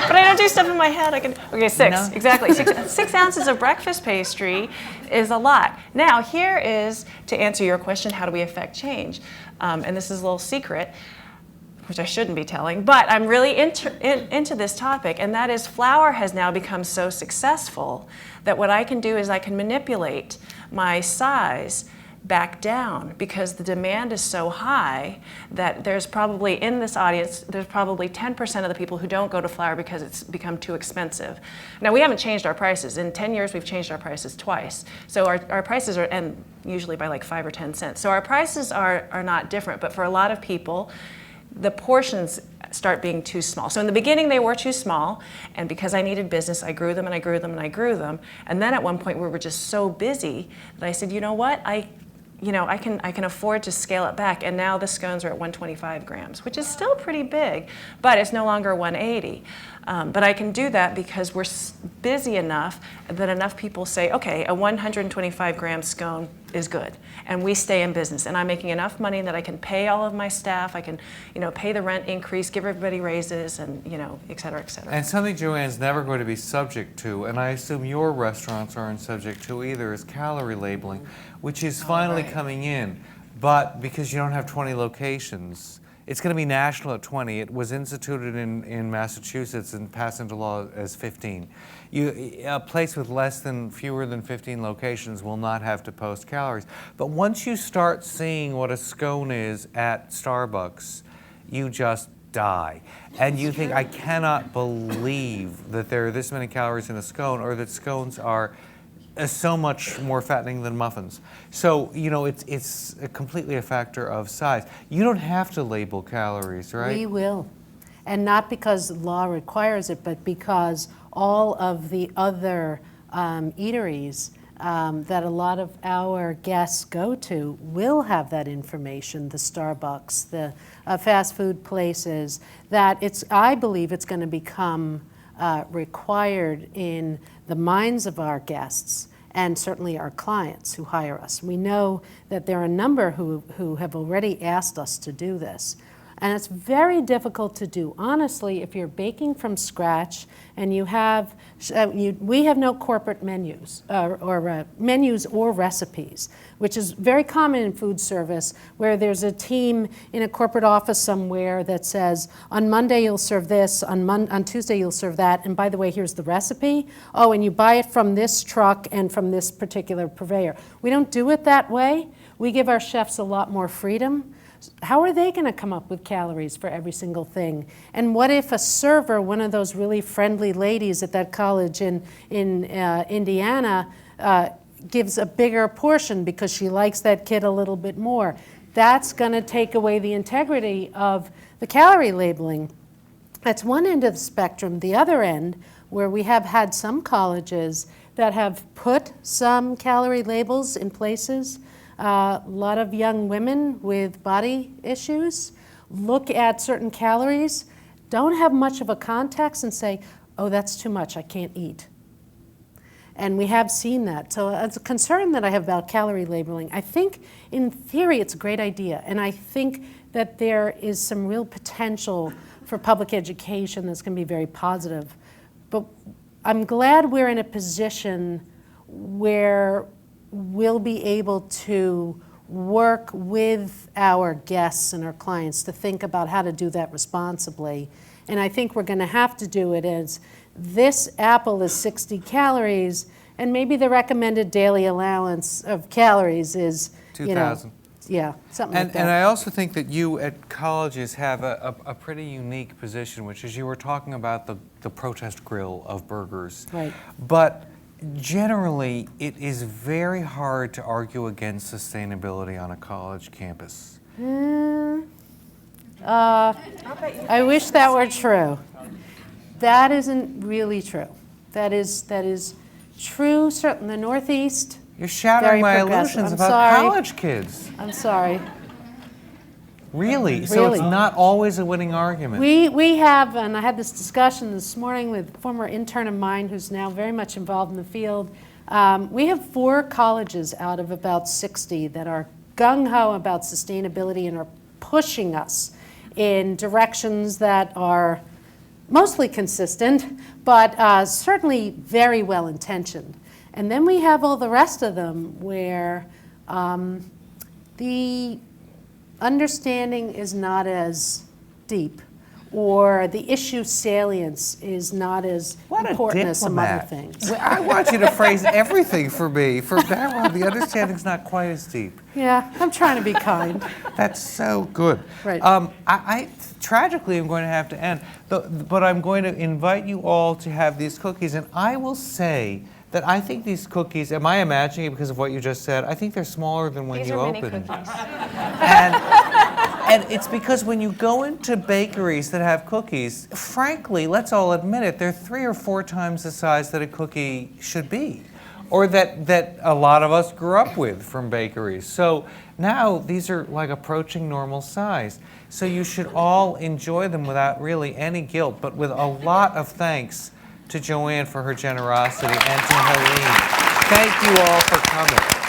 But I don't do stuff in my head. Okay, 6, No. exactly. 6 ounces of breakfast pastry is a lot. Now, here is, to answer your question, how do we affect change? And this is a little secret, which I shouldn't be telling, but I'm really into this topic, and that is flour has now become so successful that what I can do is I can manipulate my size back down because the demand is so high that there's probably, in this audience, there's probably 10% of the people who don't go to flour because it's become too expensive. Now, we haven't changed our prices. In 10 years, we've changed our prices twice. So our prices are, and usually by like 5 or 10 cents. So our prices are not different, but for a lot of people, the portions start being too small. So in the beginning they were too small, and because I needed business, I grew them and I grew them and I grew them. And then at one point we were just so busy that I said, you know what, I can afford to scale it back, and now the scones are at 125 grams, which is still pretty big, but it's no longer 180. But I can do that because we're busy enough that enough people say, okay, a 125 gram scone is good, and we stay in business. And I'm making enough money that I can pay all of my staff, I can, pay the rent increase, give everybody raises, and et cetera, et cetera. And something Joanne's never going to be subject to, and I assume your restaurants aren't subject to either, is calorie labeling, which is finally coming in. But because you don't have 20 locations, it's going to be national at 20. It was instituted in Massachusetts and passed into law as 15. A place with fewer than 15 locations will not have to post calories. But once you start seeing what a scone is at Starbucks, you just die. And you think, I cannot believe that there are this many calories in a scone, or that scones are so much more fattening than muffins. So, it's completely a factor of size. You don't have to label calories, right? We will. And not because law requires it, but because all of the other eateries that a lot of our guests go to will have that information, the Starbucks, the fast food places, that I believe it's going to become required in the minds of our guests and certainly our clients who hire us. We know that there are a number who have already asked us to do this. And it's very difficult to do. Honestly, if you're baking from scratch and we have no corporate menus or menus or recipes, which is very common in food service, where there's a team in a corporate office somewhere that says, on Monday you'll serve this, on Tuesday you'll serve that, and by the way, here's the recipe. Oh, and you buy it from this truck and from this particular purveyor. We don't do it that way. We give our chefs a lot more freedom. How are they going to come up with calories for every single thing? And what if a server, one of those really friendly ladies at that college in Indiana, gives a bigger portion because she likes that kid a little bit more? That's going to take away the integrity of the calorie labeling. That's one end of the spectrum. The other end, where we have had some colleges that have put some calorie labels in places. A lot of young women with body issues look at certain calories, don't have much of a context, and say, oh, that's too much, I can't eat. And we have seen that. So it's a concern that I have about calorie labeling. I think in theory it's a great idea, and I think that there is some real potential for public education that's going to be very positive. But I'm glad we're in a position where we'll be able to work with our guests and our clients to think about how to do that responsibly. And I think we're going to have to do it as this apple is 60 calories, and maybe the recommended daily allowance of calories is 2,000. Yeah, something like that. And I also think that you at colleges have a pretty unique position, which is you were talking about the protest grill of burgers. Right. But generally, it is very hard to argue against sustainability on a college campus. I wish that were true. That isn't really true. That is true, certainly in the Northeast. You're shattering my Very progressive. illusions I'm about sorry. college kids. I'm sorry. Really? So Really. it's not always a winning argument. We have, and I had this discussion this morning with a former intern of mine who's now very much involved in the field. We have 4 colleges out of about 60 that are gung-ho about sustainability and are pushing us in directions that are mostly consistent, but certainly very well intentioned. And then we have all the rest of them where the understanding is not as deep, or the issue salience is not as important as some other things. Well, I want you to phrase everything for me. For that one, the understanding's not quite as deep. Yeah, I'm trying to be kind. That's so good. Right. I tragically am going to have to end, but I'm going to invite you all to have these cookies, and I will say that I think these cookies, am I imagining it because of what you just said? I think they're smaller than when These you are mini opened. cookies. And it's because when you go into bakeries that have cookies, frankly, let's all admit it, they're 3 or 4 times the size that a cookie should be, or that a lot of us grew up with from bakeries. So now these are like approaching normal size. So you should all enjoy them without really any guilt, but with a lot of thanks to Joanne for her generosity and to Helene. Thank you all for coming.